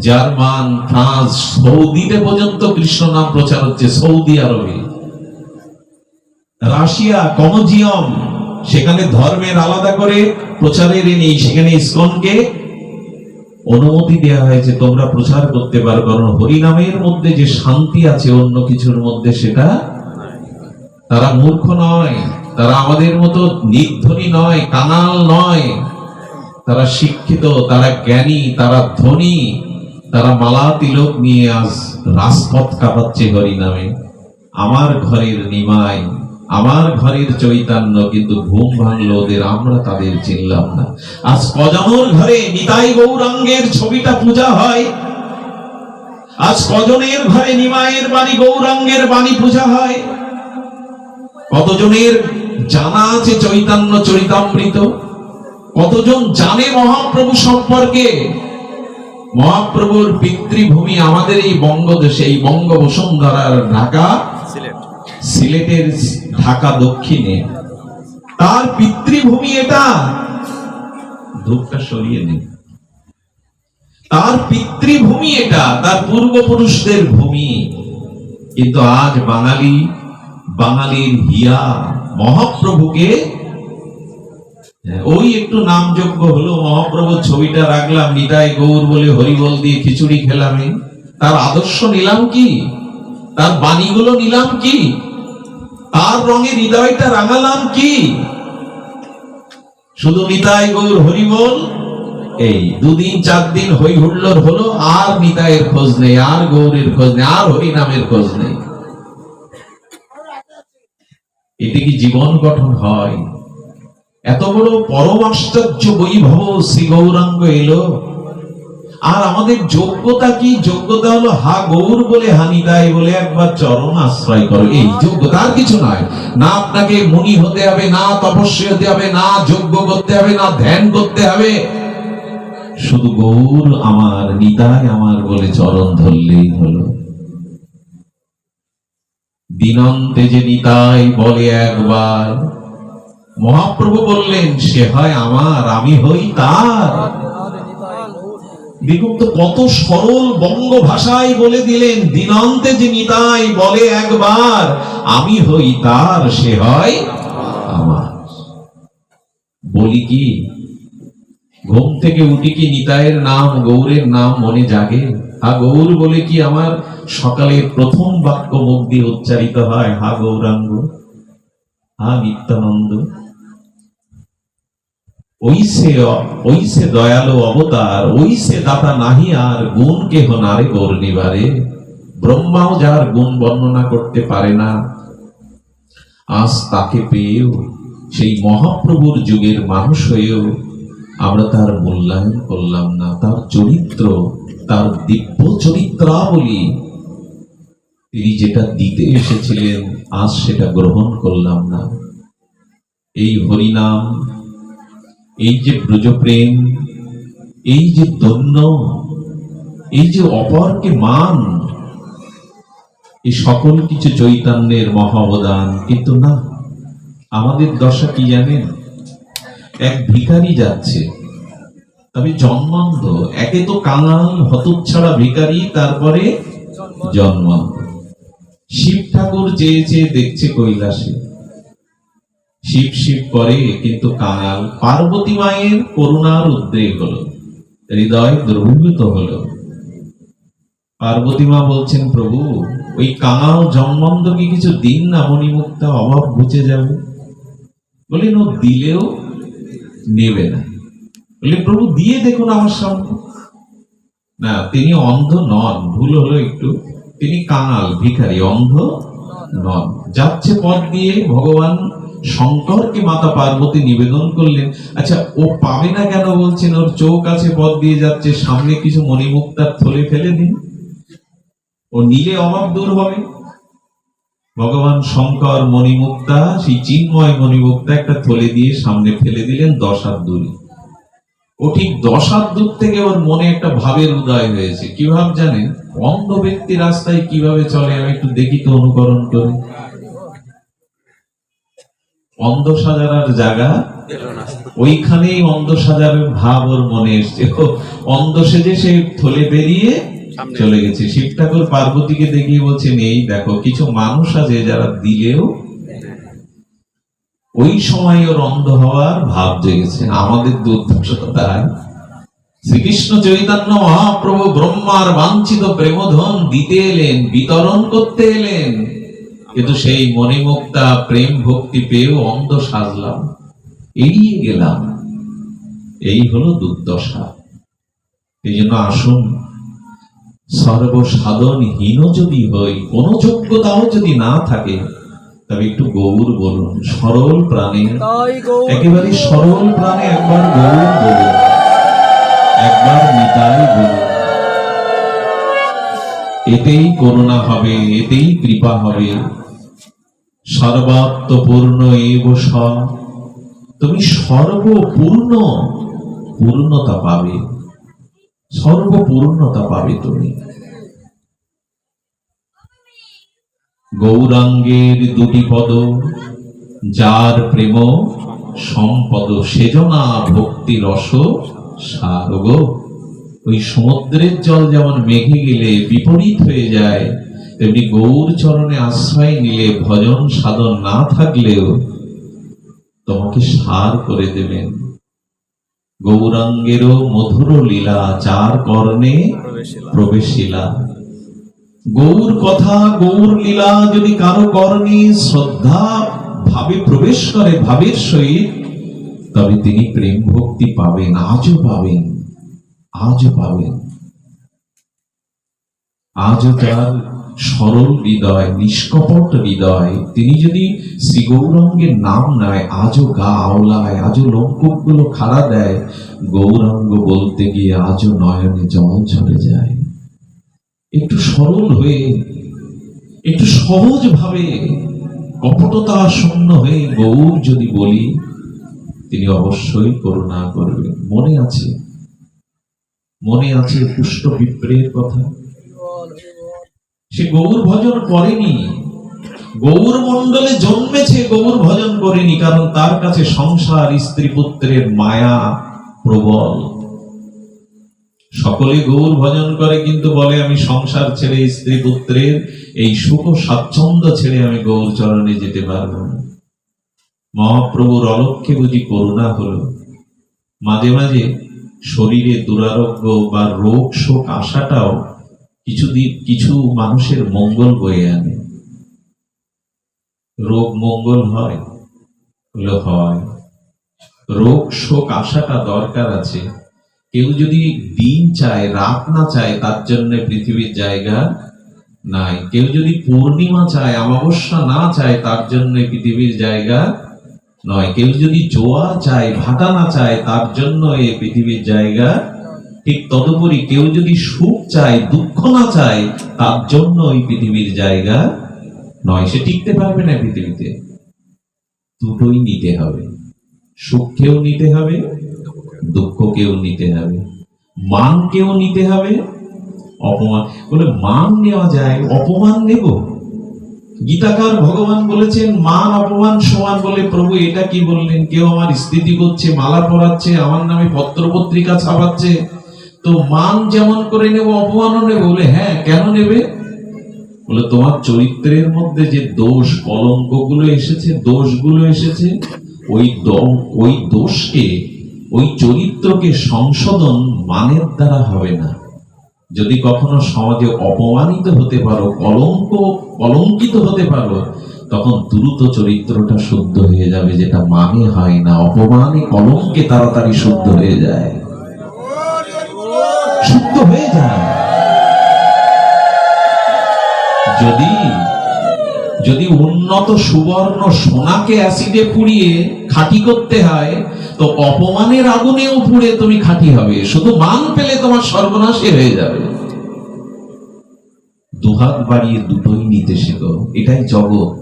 Speaker 1: জার্মান, ফ্রান্স, সৌদিতে পর্যন্ত কৃষ্ণ নাম প্রচার হচ্ছে, সৌদি আরবে। রাশিয়া, কমজিয়াম, সেখানে ধর্মের আলাদা করে প্রচারের নেই, সেখানে ইসকনকে অনুমতি দেওয়া হয়েছে, তোমরা প্রচার করতে পারো, কারণ হরিনামের মধ্যে যে শান্তি আছে অন্য কিছুর মধ্যে সেটা। তারা মূর্খ নয়, তারা আমাদের মতো নির্ধনী নয়, কাঙাল নয়, তারা শিক্ষিত, তারা জ্ঞানী, তারা ধনী, তারা মালা তিলক নিয়ে আজ রাজপথ কাঁপাচ্ছে হরিনামে। আমার ঘরের নিমাই, আমার ঘরের চৈতন্য, কিন্তু ঘুম ভাঙলো ওদের, আমরা তাদের চিনলাম না। আজ কজনের ঘরে নিতাই গৌরাঙ্গের ছবিটা পূজা হয়, আজ কজনের ঘরে নিমাইয়ের বাণী, গৌরাঙ্গের বাণী পূজা হয়, কতজনের জানা আছে চৈতন্য চরিতামৃত, কতজন জানে মহাপ্রভু সম্পর্কে। মহাপ্রভুর পিতৃভূমি আমাদের এই বঙ্গদেশে, এই বঙ্গ বসুন্ধরার ঢাকা, সিলেটের ঢাকা দক্ষিণে, তার পিতৃভূমি এটা। ধূপটা সরিয়ে নেই, তার পিতৃভূমি এটা, তার পূর্বপুরুষদের ভূমি। কিন্তু আজ বাঙালি, বাঙালির হিয়া মহাপ্রভুকে, ওই একটু নামযোগ্য হলো, মহাপ্রভুর ছবিটা রাখলাম, নিতাই গৌর বলে হরিবল দিয়ে খিচুড়ি খেলাম, তার আদর্শ নিলাম কি, তার বাণীগুলো নিলাম কি, তার রঙে হৃদয়টা রাঙালাম কি? শুধু নিতাই গৌর হরিবল, এই দুদিন চার দিন হই হুল্লোড় হলো, আর নিতাইয়ের খোঁজ নেই, আর গৌরের খোঁজ নেই, আর হরিনামের খোঁজ নেই। এতে কি জীবন গঠন হয়? এত বড় পরম আশ্চর্য বৈভব শ্রী গৌরাঙ্গ এলো, আর আমাদের যোগ্যতা কি? যোগ্যতা হলো হা গৌর বলে, হা নিতাই বলে একবার চরণ আশ্রয় করো, এই যোগ্যতা, আর কিছু নয়। না আপনাকে মুনি হতে হবে, না তপস্বী হতে হবে, না যজ্ঞ করতে হবে, না ধ্যান করতে হবে, শুধু গৌর আমার, নিতাই আমার বলে চরণ ধরলেই হলো। দিনন্তে যে নিতাই বলে একবার, মহাপ্রভু বললেন সে হয় আমার, আমি হই তার। দেখুন তো কত সরল বঙ্গ ভাষায় বলে দিলেন, দিনান্তে যে নিতাই বলে একবার, আমি হই তার, সে হয় আমার। বলি কি, ঘুম থেকে উঠি কি নিতাইয়ের নাম, গৌরের নাম মনে জাগে? হা গৌর বলে কি আমার সকালে প্রথম বাক্য মুখ দিয়ে উচ্চারিত হয়? হা গৌরাঙ্গ, হা নিত্যানন্দ। ওই সে দয়ালু অবতার, ওই সে দাতা নাহি আর, গুণ কেহ নারে গৌর নিবারে। ব্রহ্মাও যার গুণ বর্ণনা করতে পারে না, আজ তাকে পেয়েও, সেই মহাপ্রভুর যুগের মানুষ হয়েও আমরা তার মূল্যায়ন করলাম না। তার চরিত্র, তার দিব্য চরিত্রাবলী, তিনি যেটা দিতে এসেছিলেন আজ সেটা গ্রহণ করলাম না। এই হরিনাম, এই যে ব্রজপ্রেম, এই যে দন্য, এই যে অপরকে মান, এই সকল কিছু চৈতন্যের মহা অবদান। কিন্তু না, আমাদের দশা কি জানেন? এক ভিখারি যাচ্ছে, তবে জন্মান্ধ, একে তো কাঙাল হতচ্ছাড়া ভিখারি, তারপরে জন্মান্ধ। শিব ঠাকুর চেয়ে চেয়ে দেখছে কৈলাসে, শিব শিব করে কিন্তু কাঙাল। পার্বতী মায়ের করুণার উদ্রেক হলো, হৃদয় দ্রবীভূত হলো। পার্বতী মা বলছেন, প্রভু ওই কাঙাল জন্মান্ধকে কিছু দিন না, মণিমুক্তা, অভাব ঘুচে যাবে। বলেন ও দিলেও নেবে না। বলে প্রভু দিয়ে দেখুন আমার সামনে। না, তিনি অন্ধ নন, ভুল হলো একটু, তিনি কাঙাল ভিখারি, অন্ধ নন। যাচ্ছে পথ দিয়ে, ভগবান শঙ্করকে মাতা পার্বতী নিবেদন করলেন, আচ্ছা ও পাবে না কেন বলছেন? ওর চোখ আছে, পথ দিয়ে যাচ্ছে, সামনে কিছু মণিমুক্তার থলে ফেলে দিন, ও নিলে অভাব দূর হবে। ভগবান শঙ্কর মণিমুক্তা, সেই চিন্ময় মণিমুক্তা একটা থলে দিয়ে সামনে ফেলে দিলেন 10 হাত দূরে। ও ঠিক 10 হাত দূর থেকে ওর মনে একটা ভাবের উদয় হয়েছে। কি ভাব জানেন? অন্ধ ব্যক্তি রাস্তায় কিভাবে চলে, আমি একটু দেখি তো, অনুকরণ করি। অন্ধ সাজার জায়গা ওইখানেই অন্ধ সাজার ভাব ওর মনে এসছে। অন্ধ সেজে সে থলে বেরিয়ে চলে গেছে। শিব ঠাকুর পার্বতীকে দেখিয়ে বলছেন, এই দেখো কিছু মানুষ আছে যারা দিলেও ওই সময় ওর অন্ধ হওয়ার ভাব জেগেছে। আমাদের দুর্দশা, শ্রীকৃষ্ণ চৈতন্য মহাপ্রভু ব্রহ্মার বাঞ্ছিত প্রেমধন দিতে এলেন, বিতরণ করতে এলেন, কিন্তু সেই মণিমুক্তা প্রেম ভক্তি পেয়েও অন্ধ সাজলাম, এড়িয়ে গেলাম। এই হলো দুর্দশা। এই জন্য আসুন, সর্বসাধনহীন যদি হই, কোন যোগ্যতাও যদি না থাকে, তবে একটু গৌর বলুন, সরল প্রাণে, একেবারে সরল প্রাণে একবার গৌর বলুন, একবার নিতাই বলুন। এতেই করুণা হবে, এতেই কৃপা হবে। সর্বাত্মপূর্ণ এব স, তুমি সর্বপূর্ণ পূর্ণতা পাবে, সর্বপূর্ণতা পাবে তুমি। গৌরাঙ্গের দুটি পদ, যার প্রেম সম্পদ, সেজনা ভক্তি রস সারগ। ওই সমুদ্রের জল যেমন মেঘে গেলে বিপরীত হয়ে যায়, তেমনি গৌর চরণে আশ্রয় নিলে ভজন সাধন না থাকলেও তোমাকে সার করে দেবেন। গৌরাঙ্গেরও মধুর লীলা, যার কর্ণে প্রবেশিলা। গৌর কথা, গৌর লীলা যদি কারো কর্ণে শ্রদ্ধা ভাবে প্রবেশ করে ভাবের সহিত, তবে তিনি প্রেম ভক্তি পাবেন, আজও পাবেন, আজও পাবেন। আজও তার সরল হৃদয়, নিষ্কপট হৃদয়, তিনি যদি শ্রী গৌরাঙ্গের নাম নেয়, আজও গা আওলায়, আজও লোমকূপ গুলো খাড়া দেয়। গৌরাঙ্গ বলতে গিয়ে আজও নয়নে জল ঝরে যায়। একটু সরল হয়ে, একটু সহজ ভাবে, কপটতা শূন্য হয়ে গৌর যদি বলি, তিনি অবশ্যই করুণা করবেন। মনে আছে, মনে আছে পুষ্ট বিপ্রের কথা। সে গৌর ভজন করেনি, গৌর মণ্ডলে জন্মেছে, গৌর ভজন করেনি, কারণ তার কাছে সংসার, স্ত্রী পুত্রের মায়া প্রবল। সকলে গৌর ভজন করে, কিন্তু বলে আমি সংসার ছেড়ে, স্ত্রী পুত্রের এই সুখ স্বাচ্ছন্দ্য ছেড়ে আমি গৌর চরণে যেতে পারবো না। মহাপ্রভুর অলক্ষ্যে বুঝি করুণা হলো। মাঝে মাঝে শরীরে দুরারোগ্য বা রোগ শোক আসাটাও কিছু মানুষের মঙ্গল বয়ে আনে। রোগ মঙ্গল হয়, হয়। রোগ শোক আসাটা দরকার আছে। কেউ যদি দিন চায়, রাত না চায়, তার জন্য পৃথিবীর জায়গা নাই। কেউ যদি পূর্ণিমা চায়, অমাবস্যা না চায়, তার জন্য পৃথিবীর জায়গা নয়। কেউ যদি জোয়ার চায়, ভাটা না চায়, তার জন্য এই পৃথিবীর জায়গা। ঠিক তদুপরি কেউ যদি সুখ চায়, দুঃখ না চায়, তার জন্য এই পৃথিবীর জায়গা নয়। সে টিকতে পারবে না পৃথিবীতে। দুটোই নিতে হবে, সুখকেও নিতে হবে, দুঃখকেও নিতে হবে, মানকেও নিতে হবে, অপমান। বলে মান নেওয়া যায়, অপমান নেব? গীতাকার ভগবান বলেছেন মান অপমান সমান। বলে প্রভু এটা কি বললেন? কেউ আমার স্থিতি করছে, মালা পরাচ্ছে, আমার নামে পত্র পত্রিকা ছাপাচ্ছে, তো মান যেমন করে নেব, অপমানও নেব। বলে হ্যাঁ, কেন নেবে? বলে তোমার চরিত্রের মধ্যে যে দোষ, কলঙ্ক গুলো এসেছে, দোষগুলো এসেছে, ওই দোষকে, ওই চরিত্রকে সংশোধন মানের দ্বারা হবে না। যদি কখনো সমাজে অপমানিত হতে পারো, কলঙ্কিত হতে পারো, তখন দ্রুত চরিত্রটা শুদ্ধ হয়ে যাবে, যেটা মানে হয় না। অপমানে কলঙ্কে তাড়াতাড়ি শুদ্ধ হয়ে যায়, শুদ্ধ হয়ে যায়। যদি উন্নত সুবর্ণ সোনাকে অ্যাসিডে পুড়িয়ে খাঁটি করতে হয়, তো অপমানের আগুনেও পুড়ে তুমি খাঁটি হবে। শুধু মান পেলে তোমার সর্বনাশী হয়ে যাবে। দুহাত বাড়িয়ে দুটোই নিতে শেখো, এটাই জগৎ।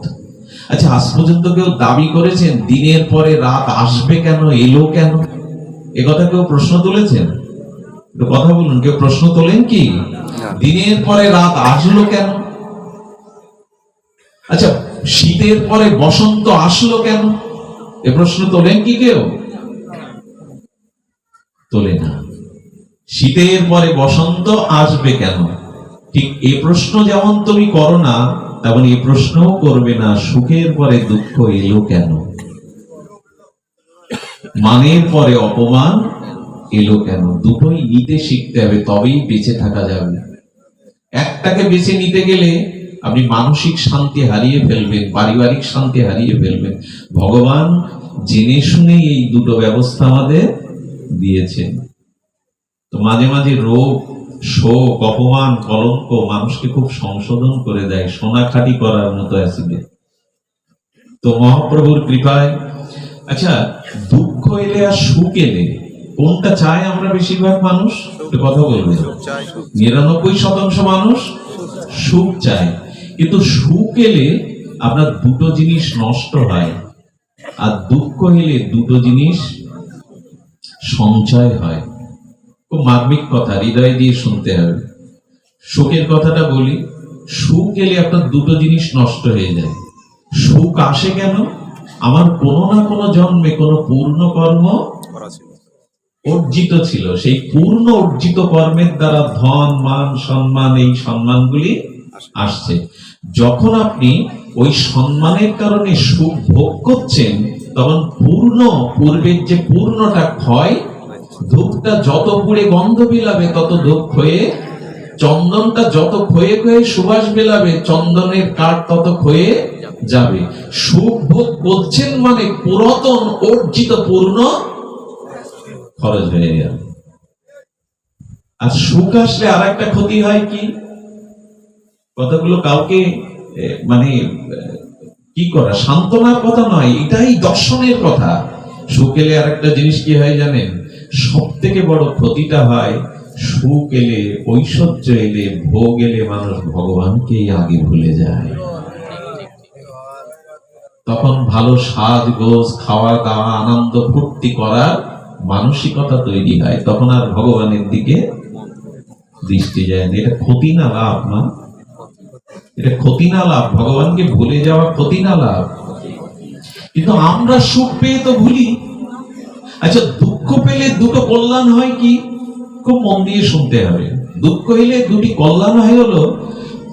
Speaker 1: আচ্ছা, আজ পর্যন্ত কেউ দাবি করেছেন দিনের পরে রাত আসবে কেন, এলো কেন? এ কথা কেউ প্রশ্ন তুলেছেন? কথা বলুন, কেউ প্রশ্ন তোলেন কি? দিনের পরে রাত আসলো কেন? আচ্ছা, শীতের পরে বসন্ত আসলো কেন? এ প্রশ্ন তোলেন কি কেউ? তোলে না। শীতের পরে বসন্ত আসবে কেন, ঠিক এই প্রশ্ন যেমন তুমি করো না, তেমন এই প্রশ্নও করবে না সুখের পরে দুঃখ এলো কেন, মানের পরে অপমান এলো কেন। দুটোই নিতে শিখতে হবে, তবেই বেঁচে থাকা যাবে। একটাকে বেছে নিতে গেলে আপনি মানসিক শান্তি হারিয়ে ফেলবেন, পারিবারিক শান্তি হারিয়ে ফেলবেন। ভগবান জেনে শুনে এই দুটো ব্যবস্থা আমাদের দিয়েছেন। তো মাঝে মাঝে রোগ, শোক, অপমান, কলঙ্ক মানুষকে খুব সংশোধন করে দেয়, সোনাখাটি করার মতো অ্যাসিডে। তো মহাপ্রভুর কৃপায়, আচ্ছা, দুঃখ এলে আর সুখ এলে কোনটা চায় আমরা বেশিরভাগ মানুষ? কথা বলবেন। 99% মানুষ সুখ চায়, কিন্তু সুখ এলে আপনার দুটো জিনিস নষ্ট হয়, আর দুঃখ এলে দুটো জিনিস সঞ্চয় হয়। খুব মার্মিক কথা, হৃদয় দিয়ে শুনতে হবে। সুখের কথাটা বলি, সুখ এলে আপনার দুটো জিনিস নষ্ট হয়ে যায়। সুখ আসে কেন? আমার কোনো না কোনো জন্মে কোনো পূর্ণ কর্ম অর্জিত ছিল, সেই পূর্ণ অর্জিত কর্মের দ্বারা ধন, মান, সম্মান, এই সম্মানগুলি আসছে। যখন আপনি ওই সম্মানের কারণে সুখ ভোগ করছেন, তখন পূর্বের যে পূর্ণটা ক্ষয়, ধূপটা যত পুড়ে গন্ধ বিলাবে তত ধূপ ক্ষয়ে, চন্দনটা যত ক্ষয়ে ক্ষয়ে সুবাস বিলাবে, চন্দনের কাঠ তত ক্ষয়ে যাবে। সুখ ভোগ করছেন মানে পুরাতন অর্জিত পূর্ণ খরচ হয়ে গেল। আর সুখ আসলে আর একটা ক্ষতি হয় কি, কথাগুলো কাউকে মানে কি করা, সান্ত্বনার কথা নয়, এটাই দর্শনের কথা। সুখ এলে আর একটা জিনিস কি হয় জানেন? সব থেকে বড় ক্ষতিটা হয়, সুখ এলে, ঐশ্বর্য এলে, ভোগ এলে মানুষ ভগবানকেই আগে ভুলে যায়। তখন ভালো সাজ গোজ, খাওয়া দাওয়া, আনন্দ ফুর্তি করার মানসিকতা তৈরি হয়, তখন আর ভগবানের দিকে দৃষ্টি যায় না। এটা ক্ষতি না লাভ? না, এটা ক্ষতি না লাভ? ভগবানকে ভুলে যাওয়া ক্ষতি না লাভ? কিন্তু আমরা সুখ পেয়ে তো ভুলি। আচ্ছা, দুঃখ পেলে দুটো কল্যাণ হয় কি? খুব মন দিয়ে শুনতে হবে। দুঃখ এলে দুটি কল্যাণ হয় হলো,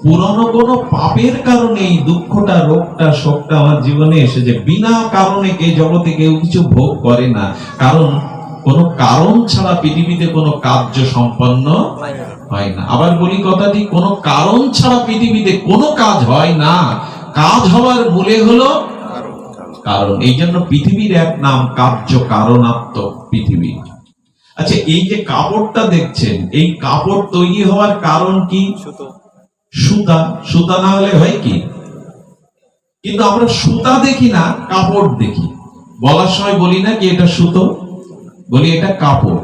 Speaker 1: পুরনো কোনো পাপের কারণে এই দুঃখটা, রোগটা, শোকটা আমার জীবনে এসেছে। বিনা কারণে কে জগতে কেউ কিছু ভোগ করে না, কারণ কোনো কারণ ছাড়া পৃথিবীতে কোনো কার্য সম্পন্ন হয় না। আবার বলি কথাটি, কোনো কারণ ছাড়া পৃথিবীতে কোনো কাজ হয় না। কাজ হওয়ার মূলে হলো কারণ। এই জন্য পৃথিবীর এক নাম কার্য কারণাত্মক পৃথিবী। আচ্ছা, এই যে কাপড়টা দেখছেন, এই কাপড় তৈরি হওয়ার কারণ কি? সুতা। সুতা না হলে হয় কি? কিন্তু আমরা সুতা দেখি না, কাপড় দেখি। বলার সময় বলি না কি এটা সুতো, বলি এটা কাপড়।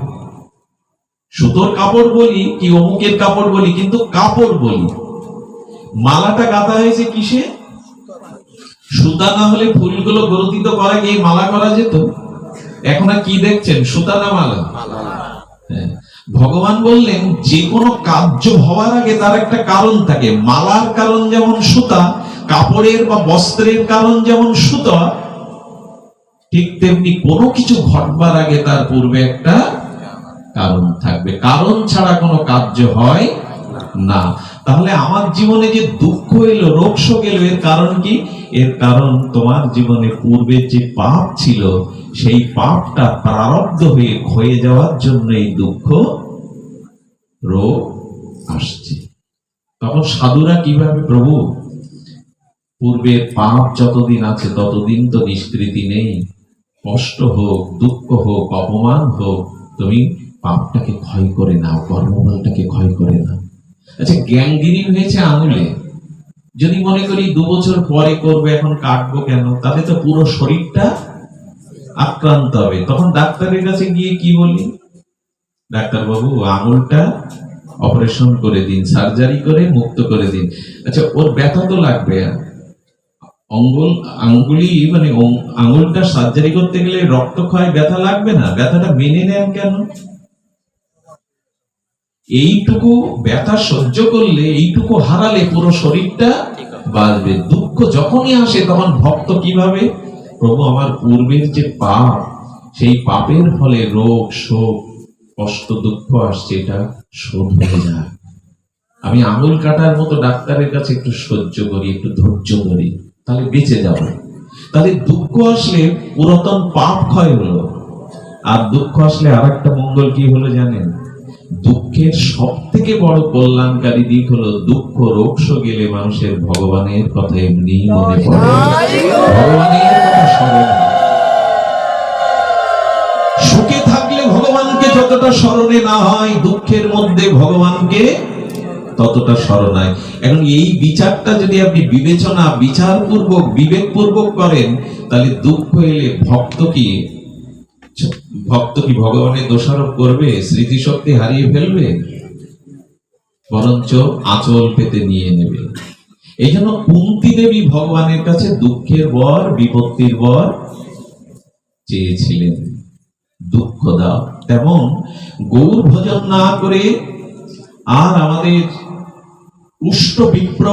Speaker 1: সুতোর কাপড় বলি কি অমুকের কাপড় বলি, কিন্তু কাপড় বলি। মালাটা গাঁথা হয়েছে কিসে? সুতা না হলে ফুলগুলো গ্রথিত করা গিয়ে মালা করা যেত। এখন আর কি দেখছেন, সুতা না মালা? ভগবান বললেন যে কোনো কার্য হওয়ার আগে তার একটা কারণ থাকে। মালার কারণ যেমন সুতা, কাপড়ের বা বস্ত্রের কারণ যেমন সুতা, ঠিক তেমনি কোনো কিছু ঘটবার আগে তার পূর্বে একটা কারণ থাকবে। কারণ ছাড়া কোনো কার্য হয় না। তাহলে আমার জীবনে যে দুঃখ এলো, রোগ শোক এলো, এর কারণ কি? এর কারণ তোমার জীবনে পূর্বে যে পাপ ছিল, সেই পাপটা প্রারব্ধ হয়ে ক্ষয়ে যাওয়ার জন্য এই দুঃখ রোগ আসছে। তখন সাধুরা কিভাবে, প্রভু পূর্বের পাপ যতদিন আছে ততদিন তো নিষ্কৃতি নেই, কষ্ট হোক, দুঃখ হোক, অপমান হোক, তুমি পাপটাকে ক্ষয় করে নাও, কর্মফলটাকে ক্ষয় করে নাও। আচ্ছা, গ্যাংগ্রিন হয়েছে আঙুলে, যদি মনে করি 2 বছর পরে করবো, এখন কাটবো কেন, তাহলে তো পুরো শরীরটা আক্রান্ত হবে। তখন ডাক্তারের কাছে গিয়ে কি বলি, ডাক্তার বাবু আঙুলটা অপারেশন করে দিন, সার্জারি করে মুক্ত করে দিন। আচ্ছা, ওর ব্যথা তো লাগবে। আঙ্গুলি মানে আঙুলটা সার্জারি করতে গেলে রক্তক্ষয়, ব্যথা লাগবে না? ব্যথাটা মেনে নেন কেন? এইটুকু ব্যথা সহ্য করলে, এইটুকু হারালে পুরো শরীরটা বাঁচবে। দুঃখ যখনই আসে তখন ভক্ত কিভাবে, প্রভু আমার পূর্বের যে পাপ, সেই পাপের ফলে রোগ শোক, কষ্ট দুঃখ আসছে, এটা শোধ হয়ে যায়। আমি আঙুল কাটার মতো ডাক্তারের কাছে একটু সহ্য করি, একটু ধৈর্য ধরি, তাহলে বেঁচে যাব। তাহলে দুঃখ আসলে পুরাতন পাপ ক্ষয় হলো। আর দুঃখ আসলে আর একটা মঙ্গল কি হলো জানেন? দুঃখের সব থেকে বড় কল্যাণকারী দিক হলো দুঃখ রোগশ গেলে মানুষের ভগবানের কথা এমনি মনে পড়ে, ভগবানের কথা স্মরণ। সুখে থাকলে ভগবানকে যতটা স্মরণে না হয়, দুঃখের মধ্যে ভগবানকে ততটা স্মরণ হয়। এখন এই বিচারটা যদি আপনি বিবেচনা, বিচারপূর্বক, বিবেকপূর্বক করেন, তাহলে দুঃখ এলে ভক্ত কি ভগবানের দোষারোপ করবে, স্মৃতিশক্তি হারিয়ে ফেলবে? বরঞ্চ আঁচল পেতে নিয়ে নেবে। এই জন্য কুন্তী দেবী ভগবানের কাছে দুঃখের বর, বিপত্তির বর চেয়েছিলেন, দুঃখ দাও। তেমন গৌর ভজন না করে আর আমাদের কুষ্ঠ বিপ্র,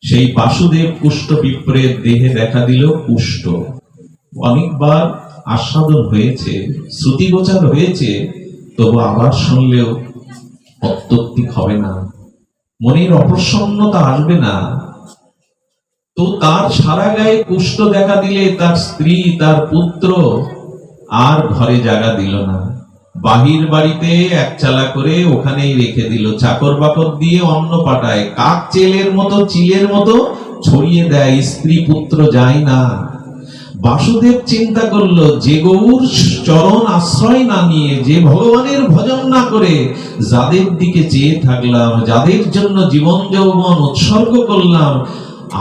Speaker 1: সেই বাসুদেব কুষ্ঠ বিপ্রের দেহে দেখা দিল কুষ্ঠ। অনেকবার আস্বাদন হয়েছে, শ্রুতিগোচর হয়েছে, তবু আবার শুনলেও অত্যুক্তি হবে না, মনের অপ্রসন্নতা আসবে না। তো তার সারা গায়ে কুষ্ঠ দেখা দিলে তার স্ত্রী, তার পুত্র আর ঘরে জায়গা দিল না। বাহির বাড়িতে একচালা করে ওখানেই রেখে দিল। চাকর বাকর দিয়ে অন্ন পাঠায়, কাক চেলের মতো, চিলের মতো ছড়িয়ে দেয়, স্ত্রী পুত্র যায় না। বাসুদেব চিন্তা করলো, যে গৌর চরণ আশ্রয় না নিয়ে, যে ভগবানের ভজন না করে যাদের দিকে চেয়ে থাকলাম, যাদের জন্য জীবন যৌবন উৎসর্গ করলাম,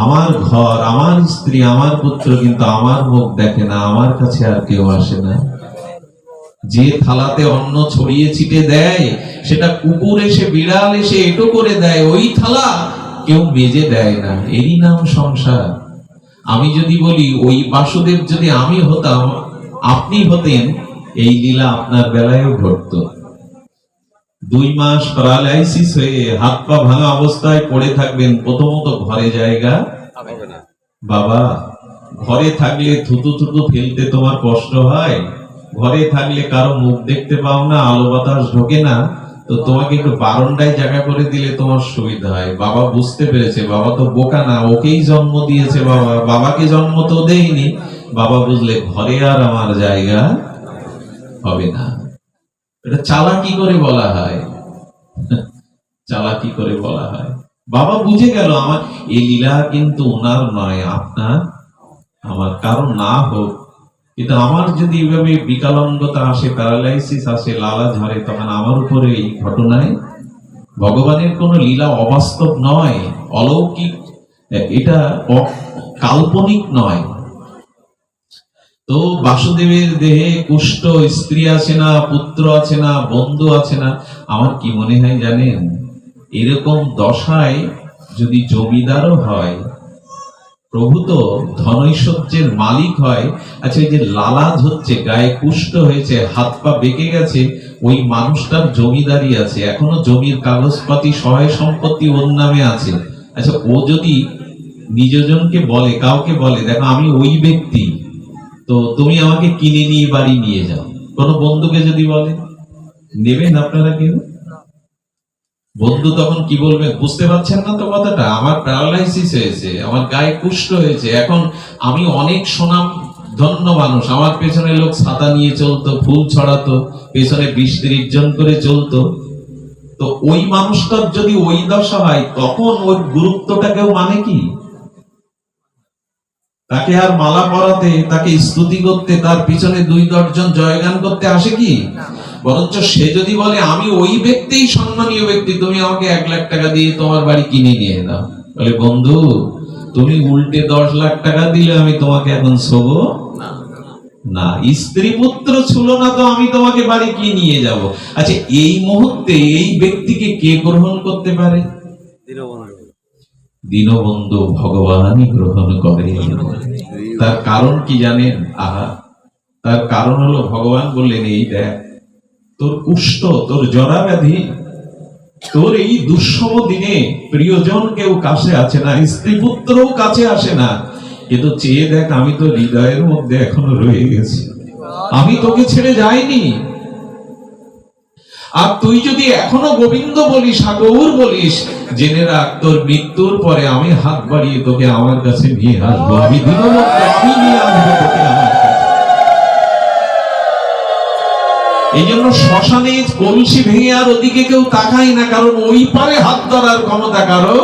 Speaker 1: আমার ঘর, আমার স্ত্রী, আমার পুত্র কিন্তু আমার মুখ দেখে না, আমার কাছে আর কেউ আসে না। যে থালাতে অন্ন ছড়িয়ে ছিটে দেয়, সেটা কুকুর এসে, বিড়াল এসে এটো করে দেয়, ওই থালা কেউ মেজে দেয় না। এরই নাম সংসার। আমি যদি বলি, ওই বাসুদেব যদি আমি হতাম, আপনি হতেন, এই লীলা আপনার বেলায়ও ঘটতো। 2 মাস প্যারালাইসিস হয়ে হাত পা ভাঙা অবস্থায় পড়ে থাকবেন, প্রথমত ঘরে জায়গা বাবা। ঘরে থাকলে থুতু থুতু ফেলতে তোমার কষ্ট হয়, ঘরে থাকলে কারো মুখ দেখতে পাও না, আলো বাতাস ঢোকে না, তো তোমাকে একটু বারান্দায় জায়গা করে দিলে তোমার সুবিধা হয়। বাবা বুঝতে পেরেছে, বাবা তো বোকা না, ওকেই জন্ম দিয়েছে বাবা, বাবাকে জন্ম তো দেয়নি। বাবা বুঝলে ঘরে আর আমার জায়গা হবে না। এটা চালাকি করে বলা হয়, চালাকি করে বলা হয়। বাবা বুঝে গেল আমার এই লীলা কিন্তু ওনার নয়, আপনার আমার, কারণ না হোক, কিন্তু আমার যদি এইভাবে বিকলাঙ্গতা আসে, প্যারালাইসিস আসে, লালা ঝরে, তখন আমার উপরে এই ঘটনায়। ভগবানের কোন লীলা অবাস্তব নয়, অলৌকিক, এটা কাল্পনিক নয়। তো বাসুদেবের দেহে কুষ্ঠ, স্ত্রী আছে না, পুত্র আছে না, বন্ধু আছে না। আমার কি মনে হয় জানেন, এরকম দশায় যদি জমিদারও হয়, প্রভু তো ধনৈশ্বর্যের মালিক হয়। আচ্ছা, এই যে লালাজ হচ্ছে, গায়ে কুষ্ঠ হয়েছে, হাত পা বেঁকে গেছে, ওই মানুষটার জমিদারি আছে, এখনো জমির কাগজপাতি, সহায় সম্পত্তি ওর নামে আছে। আচ্ছা, ও যদি নিজজনকে বলে, কাউকে বলে, দেখো আমি ওই ব্যক্তি, তো তুমি আমাকে কিনে নিয়ে বাড়ি নিয়ে যাও, কোন বন্ধুকে যদি বলে, নেবেন আপনারা কেউ? বন্ধু তখন কি বলবে? বুঝতে পারছেন না তো কথাটা? আমার প্যারালাইসিস হয়েছে, আমার গায়ে কুষ্ঠ হয়েছে, এখন আমি অনেক সুনাম ধন্য মানুষ, আমার পেছনে লোক ছাতা নিয়ে চলতো, ফুল ছড়াতো, পেছনে 20-30 জন করে চলতো। তো ওই মানুষটার যদি ওই দশা হয়, তখন ওই গুরুত্বটা কেউ মানে কি? তাকে আর মালা পরাতে, তাকে স্তুতি করতে, তার পিছনে 2-10 জন জয়গান করতে আসে কি? বরঞ্চ সে যদি বলে, আমি ওই ব্যক্তিই সম্মানীয় ব্যক্তি, তুমি আমাকে 1 লাখ টাকা দিয়ে তোমার বাড়ি কিনে নিয়ে দাও, বলে বন্ধু তুমি উল্টে 10 লাখ টাকা দিলে আমি তোমাকে এখন শোবো না, স্ত্রী পুত্র ছিল না তো আমি তোমাকে বাড়ি কি নিয়ে যাব? আচ্ছা, এই মুহূর্তে এই ব্যক্তিকে কে গ্রহণ করতে পারে? দীনবন্ধু ভগবানই গ্রহণ করে। তার কারণ কি জানেন? তার কারণ হলো, ভগবান বললেন, এই দেখ, তোর কুষ্ঠ, তোর জরা ব্যাধি, তোর এই দুঃসম দিনে প্রিয়জন কেউ কাছে আছে না, স্ত্রী পুত্রও কাছে আসে না, কিন্তু চেয়ে দেখ, আমি তো হৃদয়ের মধ্যে এখনো রয়ে গেছি, আমি তোকে ছেড়ে যাইনি। আর তুই যদি এখনো গোবিন্দ বলিস, গৌর বলিস, জেনে রাখ তোর মৃত্যুর পরে আমি হাত বাড়িয়ে তোকে আমার কাছে নিয়ে আসবো, আমি দীনবন্ধু, আমি নিয়ে আসবো তোকে আমার কাছে। এই জন্য শ্মশানে কলসি ভেঙে আর ওদিকে কেউ তাকায় না, কারণ ওই পারে হাত ধরার ক্ষমতা কারো।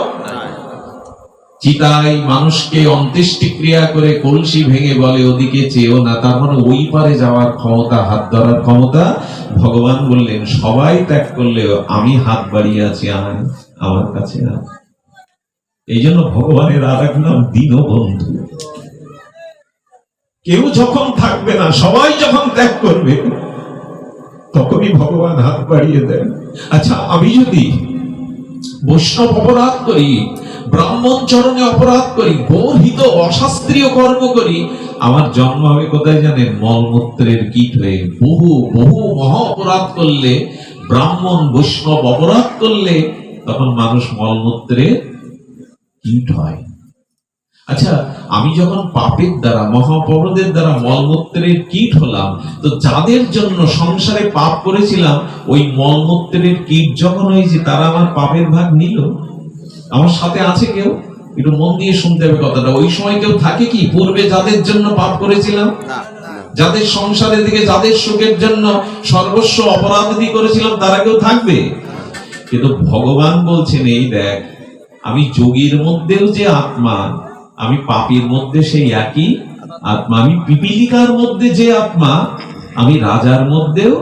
Speaker 1: চিতায় মানুষকে অন্ত্যেষ্টিক্রিয়া করে কলসি ভেঙে বলে ওদিকে চেয়েও না, তার মানে ওই পারে যাওয়ার ক্ষমতা, হাত ধরার ক্ষমতা। ভগবান বললেন সবাই ত্যাগ করলেও আমি হাত বাড়িয়ে আছি, আয় আমার কাছে আয়। এই জন্য ভগবানের আর এক নাম দীনবন্ধু। কেউ যখন থাকবে না, সবাই যখন ত্যাগ করবে, তখনই ভগবান হাত বাড়িয়ে দেন। আচ্ছা, আমি যদি বৈষ্ণব অপরাধ করি, ব্রাহ্মণ চরণে অপরাধ করি, বর্হিত অশাস্ত্রীয় কর্ম করি, আমার জন্ম হবে কোথায় জানেন? মলমূত্রের কীট হয়ে। বহু বহু মহা অপরাধ করলে, ব্রাহ্মণ বৈষ্ণব অপরাধ করলে, তখন মানুষ মলমূত্রের কীট হয়। আচ্ছা, আমি যখন পাপের দ্বারা, মহাপরাধের দ্বারা মলমূত্রের কীট হলাম, তো যাদের জন্য সংসারে পাপ করেছিলাম, ওই মলমূত্রের কীট যখন হয়েছে, তারা আমার পাপের ভাগ নিল? আমার সাথে আছে কেউ? একটু মন দিয়ে শুনতে হবে কথাটা। ওই সময় কেউ থাকে কি পূর্বে যাদের জন্য পাপ করেছিলাম, যাদের সংসারের দিকে, যাদের সুখের জন্য সর্বস্ব অপরাধী করেছিলাম, তারা কেউ থাকবে? কিন্তু ভগবান বলছেন এই দেখ, আমি যোগীর মধ্যেও যে আত্মা, আমি পাপীর মধ্যে সেই একই আত্মা, আমি পিপীলিকার মধ্যে যে আত্মা, আমি রাজার মধ্যেও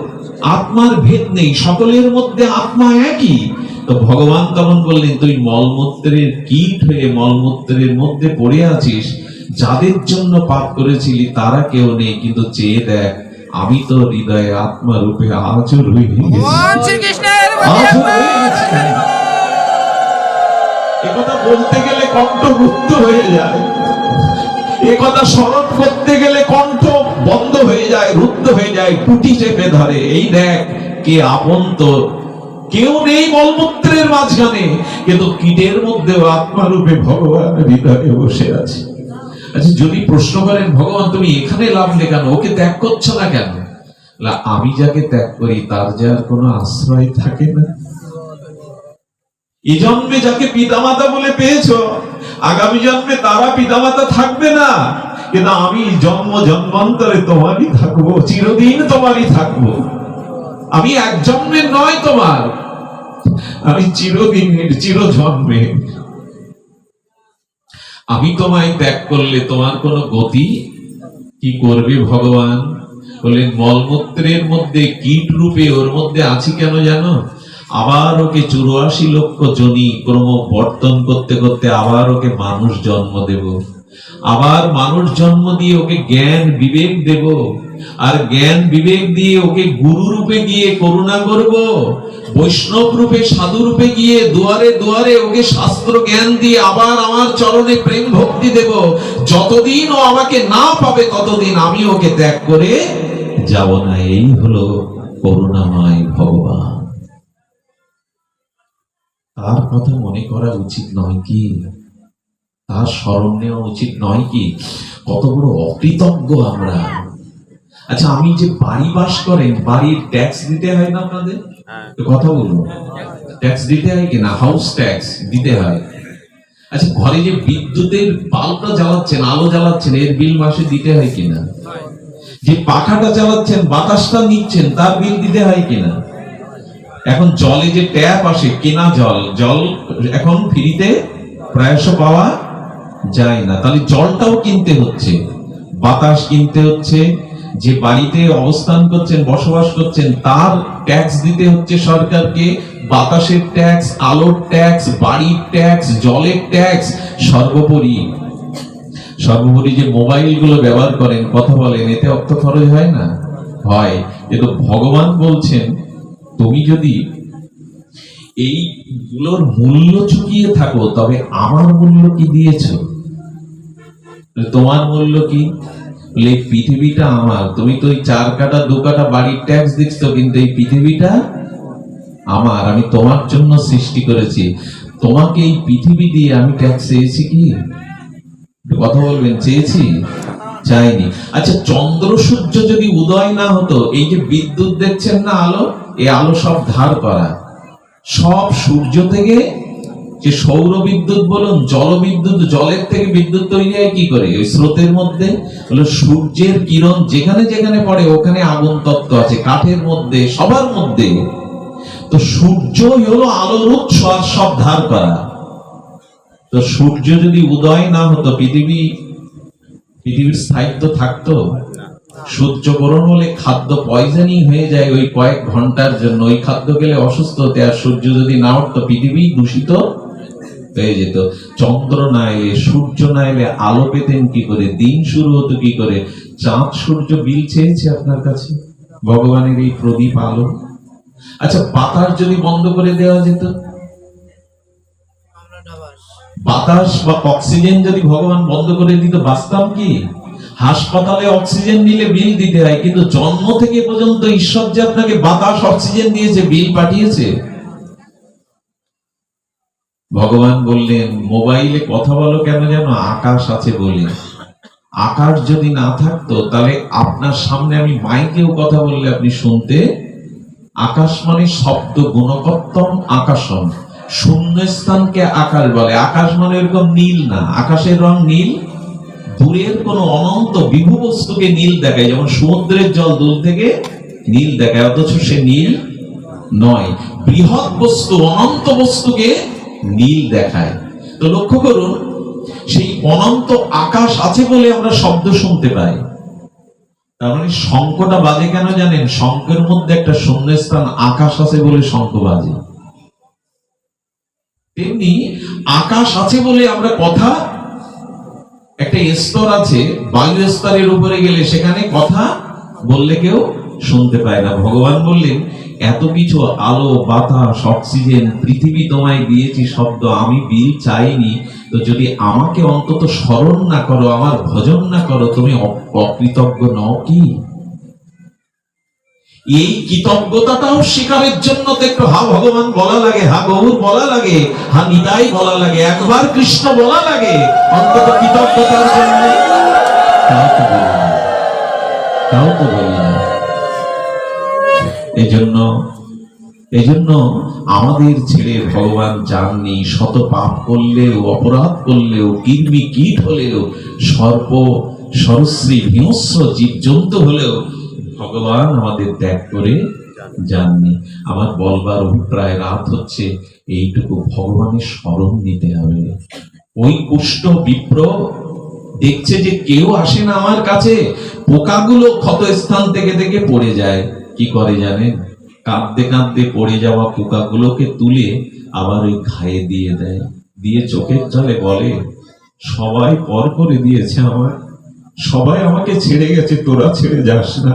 Speaker 1: আত্মার ভেদ নেই, সকলের মধ্যে আত্মা একই। তো ভগবান তখন বললেন তুই মলমূত্রের কীট হয়ে মলমূত্রের মধ্যে পড়ে আছিস, যাদের জন্য পাপ করেছিলি তারা কেউ নেই, কিন্তু চেয়ে দেখ আমি তো হৃদয়ে আত্মা রূপে আজও রয়ে গেছি। একথা বলতে গেলে কণ্ঠ রুদ্ধ হয়ে যায়, একথা স্মরণ করতে গেলে কণ্ঠ বন্ধ হয়ে যায়, রুদ্ধ হয়ে যায়, টুটি চেপে ধরে। এই দেখ কে আপন তোর, কেউ নেই মলমূত্রের মাঝখানে, কিন্তু কীটের মধ্যেও আত্মারূপে ভগবান হৃদয়ে বসে আছে। আচ্ছা, যদি প্রশ্ন করেন ভগবান তুমি এখানে লাভলে কেন, ওকে ত্যাগ করছো না কেন? আমি যাকে ত্যাগ করি তার যে আর কোনো আশ্রয় থাকে না। এই জন্মে যাকে পিতামাতা বলে পেয়েছো, আগামী জন্মে তারা পিতামাতা থাকবে না, কিন্তু আমি জন্ম জন্মান্তরে তোমারই থাকবো, চিরদিন তোমারই থাকবো। আমি এক জন্মের নয় তোমার, আমি চিরদিনের, চির জন্মে। আমি তোমায় ত্যাগ করলে তোমার কোনো গতি কি করবে? ভগবান বললেন মলমূত্রের মধ্যে কীট রূপে ওর মধ্যে আছি কেন জানো? আবার ওকে 84 লক্ষ জনি ক্রম বর্তন করতে করতে আবার ওকে মানুষ জন্ম দেব, আবার মানুষ জন্ম দিয়ে ওকে জ্ঞান বিবেক দেব, আর জ্ঞান বিবেক দিয়ে ওকে গুরু রূপে গিয়ে করুণা করব, বৈষ্ণব রূপে সাধু রূপে গিয়ে দুয়ারে দুয়ারে ওকে শাস্ত্র জ্ঞান দিয়ে আবার আমার চরণে প্রেম ভক্তি দেব। যতদিন ও আমাকে না পাবে ততদিন আমি ওকে ত্যাগ করে যাব না। এই হলো করুণাময় ভগবান। তার কথা মনে করা উচিত নয় কি? তার স্মরণ নেওয়া উচিত নয় কি? কত বড় অকৃতজ্ঞ আমরা। আচ্ছা, আমি যে বাড়ি বাস করেন, বাড়ির ট্যাক্স দিতে হয় না আপনাদের? কথা বলবো, ট্যাক্স দিতে হয় কিনা? হাউস ট্যাক্স দিতে হয়। আচ্ছা, ঘরে যে বিদ্যুতের বাল্বটা জ্বালাচ্ছেন, আলো জ্বালাচ্ছেন, এর বিল মাসে দিতে হয় কিনা? যে পাখাটা চালাচ্ছেন, বাতাসটা নিচ্ছেন, তার বিল দিতে হয় কিনা? এখন জলে যে ট্যাপ আসে, কেনা জল এখন ফ্রিতে প্রায়শ পাওয়া যায় না, তাহলে জলটাও কিনতে হচ্ছে, বাতাস কিনতে হচ্ছে, যে বাড়িতে অবস্থান করছেন, বসবাস করছেন, তার ট্যাক্স দিতে হচ্ছে সরকারকে, বাতাসের ট্যাক্স, আলোর ট্যাক্স, বাড়ির ট্যাক্স, জলের ট্যাক্স, সর্বোপরি যে মোবাইল গুলো ব্যবহার করেন, কথা বলেন, এতে অর্থ খরচ হয় না? হয়। কিন্তু ভগবান বলছেন তুমি যদি এইগুলোর মূল্য চুকিয়ে থাকো, তবে আমার মূল্য কি দিয়েছো? তোমার মূল্য কি? এই পৃথিবীটা আমার, তুমি তো ওই 4 কাঠা 2 কাঠা বাড়ির ট্যাক্স দিচ্ছ, কিন্তু এই পৃথিবীটা আমার, আমি তোমার জন্য সৃষ্টি করেছি। তোমাকে এই পৃথিবী দিয়ে আমি ট্যাক্স চেয়েছি কি? কথা বলবেন, চেয়েছি? চাইনি। আচ্ছা, চন্দ্র সূর্য যদি উদয় না হতো, এই যে বিদ্যুৎ দেখছেন না, আলো, এই আলো সব ধার করা, সব সূর্য থেকে। যে সৌর বিদ্যুৎ বলুন, জলবিদ্যুৎ, জলের থেকে বিদ্যুৎ তৈরি হয় কি করে? ওই স্রোতের মধ্যে। হলো সূর্যের কিরণ যেখানে যেখানে পড়ে ওখানে আগুন তত্ত্ব আছে, কাঠের মধ্যে, সবার মধ্যে। তো সূর্যই হলো আলোর উৎস, আর সব ধার করা। তো সূর্য যদি উদয় না হতো, পৃথিবীর স্থায়িত্ব থাকতো? সূর্যগ্রহণ হলে খাদ্য পয়জনিং হয়ে যায় ওই কয়েক ঘন্টার জন্য, ওই খাদ্য খেলে অসুস্থ হতে। আর সূর্য যদি না উঠতো, পৃথিবী দূষিত হয়ে যেত। চন্দ্র না এলে, সূর্য না এলে আলো পেতেন কি করে? দিন শুরু হতো কি করে? চাঁদ সূর্য বিল চেয়েছে আপনার কাছে ভগবানের এই প্রদীপ আলো? আচ্ছা, বাতাস যদি বন্ধ করে দেওয়া যেত, বাতাস বা অক্সিজেন যদি ভগবান বন্ধ করে দিত, বাঁচতাম কি? হাসপাতালে অক্সিজেন নিলে বিল দিতে হয়, কিন্তু জন্ম থেকে পর্যন্ত ঈশ্বর যে আপনাকে বাতাস অক্সিজেন দিয়েছে, বিল পাঠিয়েছে। ভগবান বললেন, মোবাইলে কথা বলো কেন জানো? আকাশ আছে বলে। আকাশ যদি না থাকতো, তাহলে আপনার সামনে আমি মাইকেও কথা বললে আপনি শুনতে। আকাশ মানে শব্দ গুণকত্তম আকাশম, শূন্যস্থানকে আকাশ বলে। আকাশ মানে এরকম নীল না, আকাশের রং নীল। দূরের কোন অনন্ত বিভু বস্তুকে নীল দেখায়, যেমন সমুদ্রের জল দূর থেকে নীল দেখায়, অথচ সে নীল নয়। বৃহৎ বস্তু, অনন্ত বস্তুকে নীল দেখায়। তো লক্ষ্য করুন, সেই অনন্ত আকাশ আছে বলে আমরা শব্দ শুনতে পাই। তার মানে শঙ্খটা বাজে কেন জানেন? শঙ্খের মধ্যে একটা শূন্যস্থান আকাশ আছে বলে শঙ্খ বাজে। তেমনি আকাশ আছে বলে আমরা কথা, একটা স্তর আছে, বায়ু স্তরের উপরে গেলে সেখানে কথা বললে কেউ শুনতে পায় না। ভগবান বললেন, এত কিছু আলো, বাতাস, অক্সিজেন, পৃথিবী তোমায় দিয়েছি শব্দ, আমি বিল চাইনি। তো যদি আমাকে অন্তত স্মরণ না করো, আমার ভজন না করো, তুমি অকৃতজ্ঞ নও কি? এই কৃতজ্ঞতাটাও স্বীকারের জন্য তো একটু হা ভগবান বলা লাগে, হা গৌর বলা লাগে, হা নিতাই বলা লাগে, একবার কৃষ্ণ বলা লাগে, অন্তত কৃতজ্ঞতার জন্য। তাও তো বলি না। এজন্য আমাদের ছেড়ে ভগবান যাননি। শত পাপ করলেও, অপরাধ করলেও, কৃমি কীট হলেও, সর্প সরশ্রী হিংস্র জীবজন্তু হলেও ভগবান আমাদের ত্যাগ করে যাননি। আমার বলবার অভিপ্রায় রাত হচ্ছে এইটুকু, ভগবানের স্মরণ নিতে হবে। ওই কুষ্ঠ বিপ্র দেখছে যে কেউ আসে না আমার কাছে, পোকাগুলো ক্ষত স্থান থেকে থেকে পড়ে যায়। কি করে জানেন? কাঁদতে কাঁদতে পড়ে যাওয়া পোকাগুলোকে তুলে আবার ওই ঘায়ে দিয়ে দেয়, দিয়ে চোখের জলে বলে, সবাই পর করে দিয়েছে আমার, সবাই আমাকে ছেড়ে গেছে, তোরা ছেড়ে যাস না।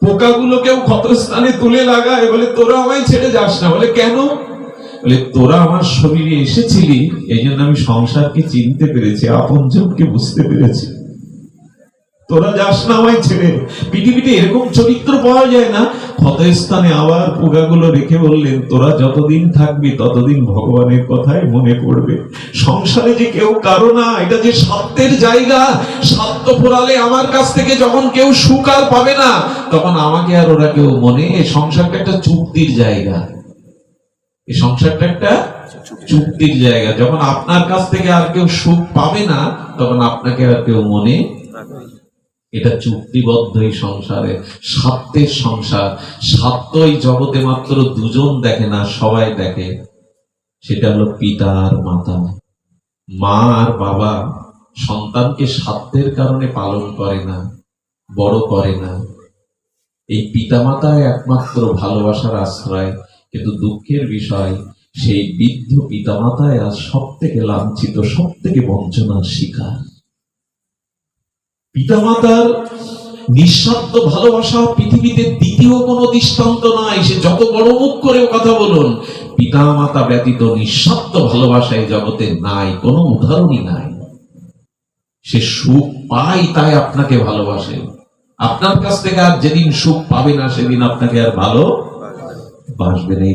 Speaker 1: পোকাগুলোকেও ক্ষতস্থানে তুলে লাগায়, বলে তোরা আমায় ছেড়ে যাস না। বলে কেন? বলে তোরা আমার শরীরে এসেছিলি, এই জন্য আমি সংসারকে চিনতে পেরেছি, আপনজনকে বুঝতে পেরেছি। তোরা যাস না আমায় ছেড়ে। পৃথিবীতে এরকম চরিত্র পাওয়া যায় না। ক্ষতস্থানে আবার পোকাগুলো রেখে বললেন, তোরা যতদিন থাকবি ততদিন ভগবানের কথাই মনে পড়বে। সংসারে যে কেউ কারো না, এটা যে স্বার্থের জায়গা। স্বার্থ পোড়ালে আমার কাছ থেকে যখন কেউ সুখ আর পাবে না, তখন আমাকে আর ওরা কেউ মনে। এই সংসারটা একটা চুক্তির জায়গা। এই সংসারটা একটা চুক্তির জায়গা। যখন আপনার কাছ থেকে আর কেউ সুখ পাবে না, তখন আপনাকে আর কেউ মনে। এটা চুক্তিবদ্ধ এই সংসারে, স্বার্থের সংসার। স্বার্থ এই জগতে মাত্র দুজন দেখে না, সবাই দেখে। সেটা হলো পিতা আর মাতা। মা আর বাবা সন্তানকে স্বার্থের কারণে পালন করে না, বড় করে না। এই পিতামাতাই একমাত্র ভালোবাসার আশ্রয়। কিন্তু দুঃখের বিষয়, সেই বৃদ্ধ পিতামাতায় আজ সব থেকে লাঞ্ছিত, সব থেকে বঞ্চনার শিকার। পিতামাতার নিঃস্বার্থ ভালোবাসা পৃথিবীতে দ্বিতীয় কোনো দৃষ্টান্ত নাই। সে যত বড় মুখ করেও কথা বলুন, পিতামাতা ব্যতীত নিঃস্বার্থ ভালোবাসা এই জগতে নাই, কোনো উদাহরণই নাই। সে সুখ পায় তাই আপনাকে ভালোবাসে। আপনার কাছ থেকে আর যেদিন সুখ পাবে না, সেদিন আপনাকে আর ভালোবাসবে না।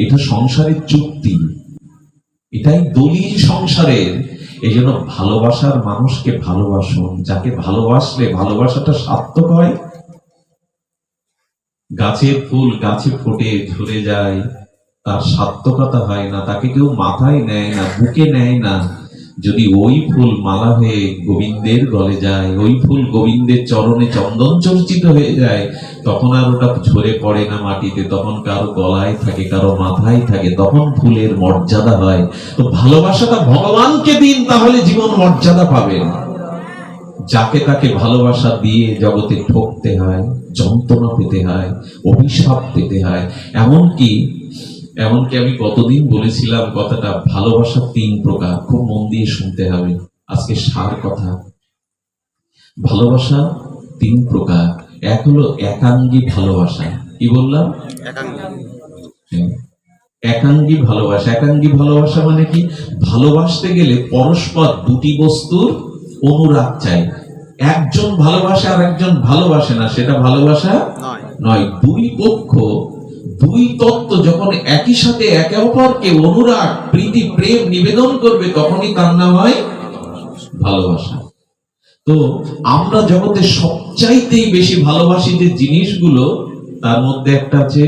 Speaker 1: এটা সংসারের চুক্তি, এটাই দলিল সংসারের। এই জন্য ভালোবাসার মানুষকে ভালোবাসুন, যাকে ভালোবাসলে ভালোবাসাটা সার্থক হয়। গাছের ফুল গাছে ফোটে ঝরে যায়, তার সার্থকতা হয় না, তাকে কেউ মাথায় নেয় না, বুকে নেয় না। যদি ওই ফুল মালা হয়ে গোবিন্দের গলে যায়, ওই ফুল গোবিন্দের চরণে চন্দন চর্চিত হয়ে যায়, তখন আর ওটা ঝরে পড়ে না মাটিতে, তখন কারো গলায় থাকে, কারো মাথায় থাকে, তখন ফুলের মর্যাদা হয়। তো ভালোবাসাটা ভগবানকে দিন, তাহলে জীবন মর্যাদা পাবেন। যাকে তাকে ভালোবাসা দিয়ে জগতে ঠকতে হয়, যন্ত্রণা পেতে হয়, অভিশাপ পেতে হয়। এমনকি এমনকি আমি কতদিন বলেছিলাম কথাটা, ভালোবাসা 3 প্রকার, খুব মন দিয়ে শুনতে হবে, আজকে সার কথা। ভালোবাসা 3 প্রকার। এক হলো একাঙ্গী ভালোবাসা। কি বললাম? হ্যাঁ, একাঙ্গী ভালোবাসা। একাঙ্গী ভালোবাসা মানে কি? ভালোবাসতে গেলে পরস্পর দুটি বস্তুর অনুরাগ চাই। একজন ভালোবাসে আর একজন ভালোবাসে না, সেটা ভালোবাসা নয়। দুই পক্ষ, দুই তত্ত্ব যখন একই সাথে একে অপরকে অনুরাগ, প্রীতি, প্রেম নিবেদন করবে, তখনই তার নাম হয় ভালোবাসা। তো আমরা জগতে সবচাইতেই বেশি ভালোবাসি যে জিনিসগুলো, তার মধ্যে একটা আছে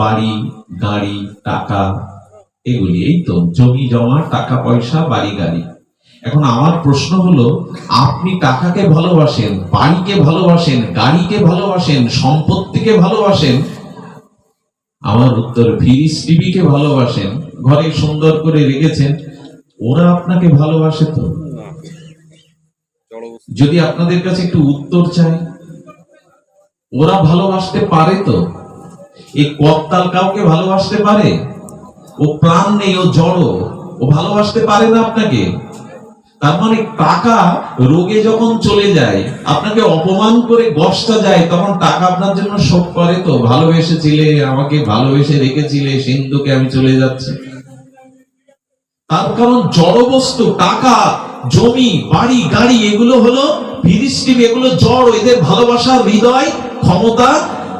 Speaker 1: বাড়ি, গাড়ি, টাকা, এগুলি। এই তো জমি জমা, টাকা পয়সা, বাড়ি গাড়ি। এখন আমার প্রশ্ন হলো, আপনি টাকাকে ভালোবাসেন, বাড়িকে ভালোবাসেন, গাড়িকে ভালোবাসেন, সম্পত্তিকে ভালোবাসেন? আমার উত্তর, ফ্রিজ টিভিকে ভালোবাসেন, ঘরে সুন্দর করে রেখেছেন, ওরা আপনাকে ভালোবাসে তো? যদি আপনাদের কাছে একটু উত্তর চাই, ওরা ভালোবাসতে পারে তো? এই করতাল কাউকে ভালোবাসতে পারে? ও প্রাণ নেই, ও জড়, ও ভালোবাসতে পারে না আপনাকে। তার মানে টাকা রোগে যখন চলে যায়, আপনাকে অপমান করে বসটা যায়, তখন টাকা আপনার জন্য শোক করে তো? ভালোবেসেছিলে, আমাকে ভালোবেসে রেখেছিলে, সিন্ধুকে আমি চলে যাচ্ছি। তার কারণ জড় বস্তু, টাকা, জমি, বাড়ি, গাড়ি, এগুলো হলো ফ্রিজ টিভি, এগুলো জড়, এদের ভালোবাসার হৃদয় ক্ষমতা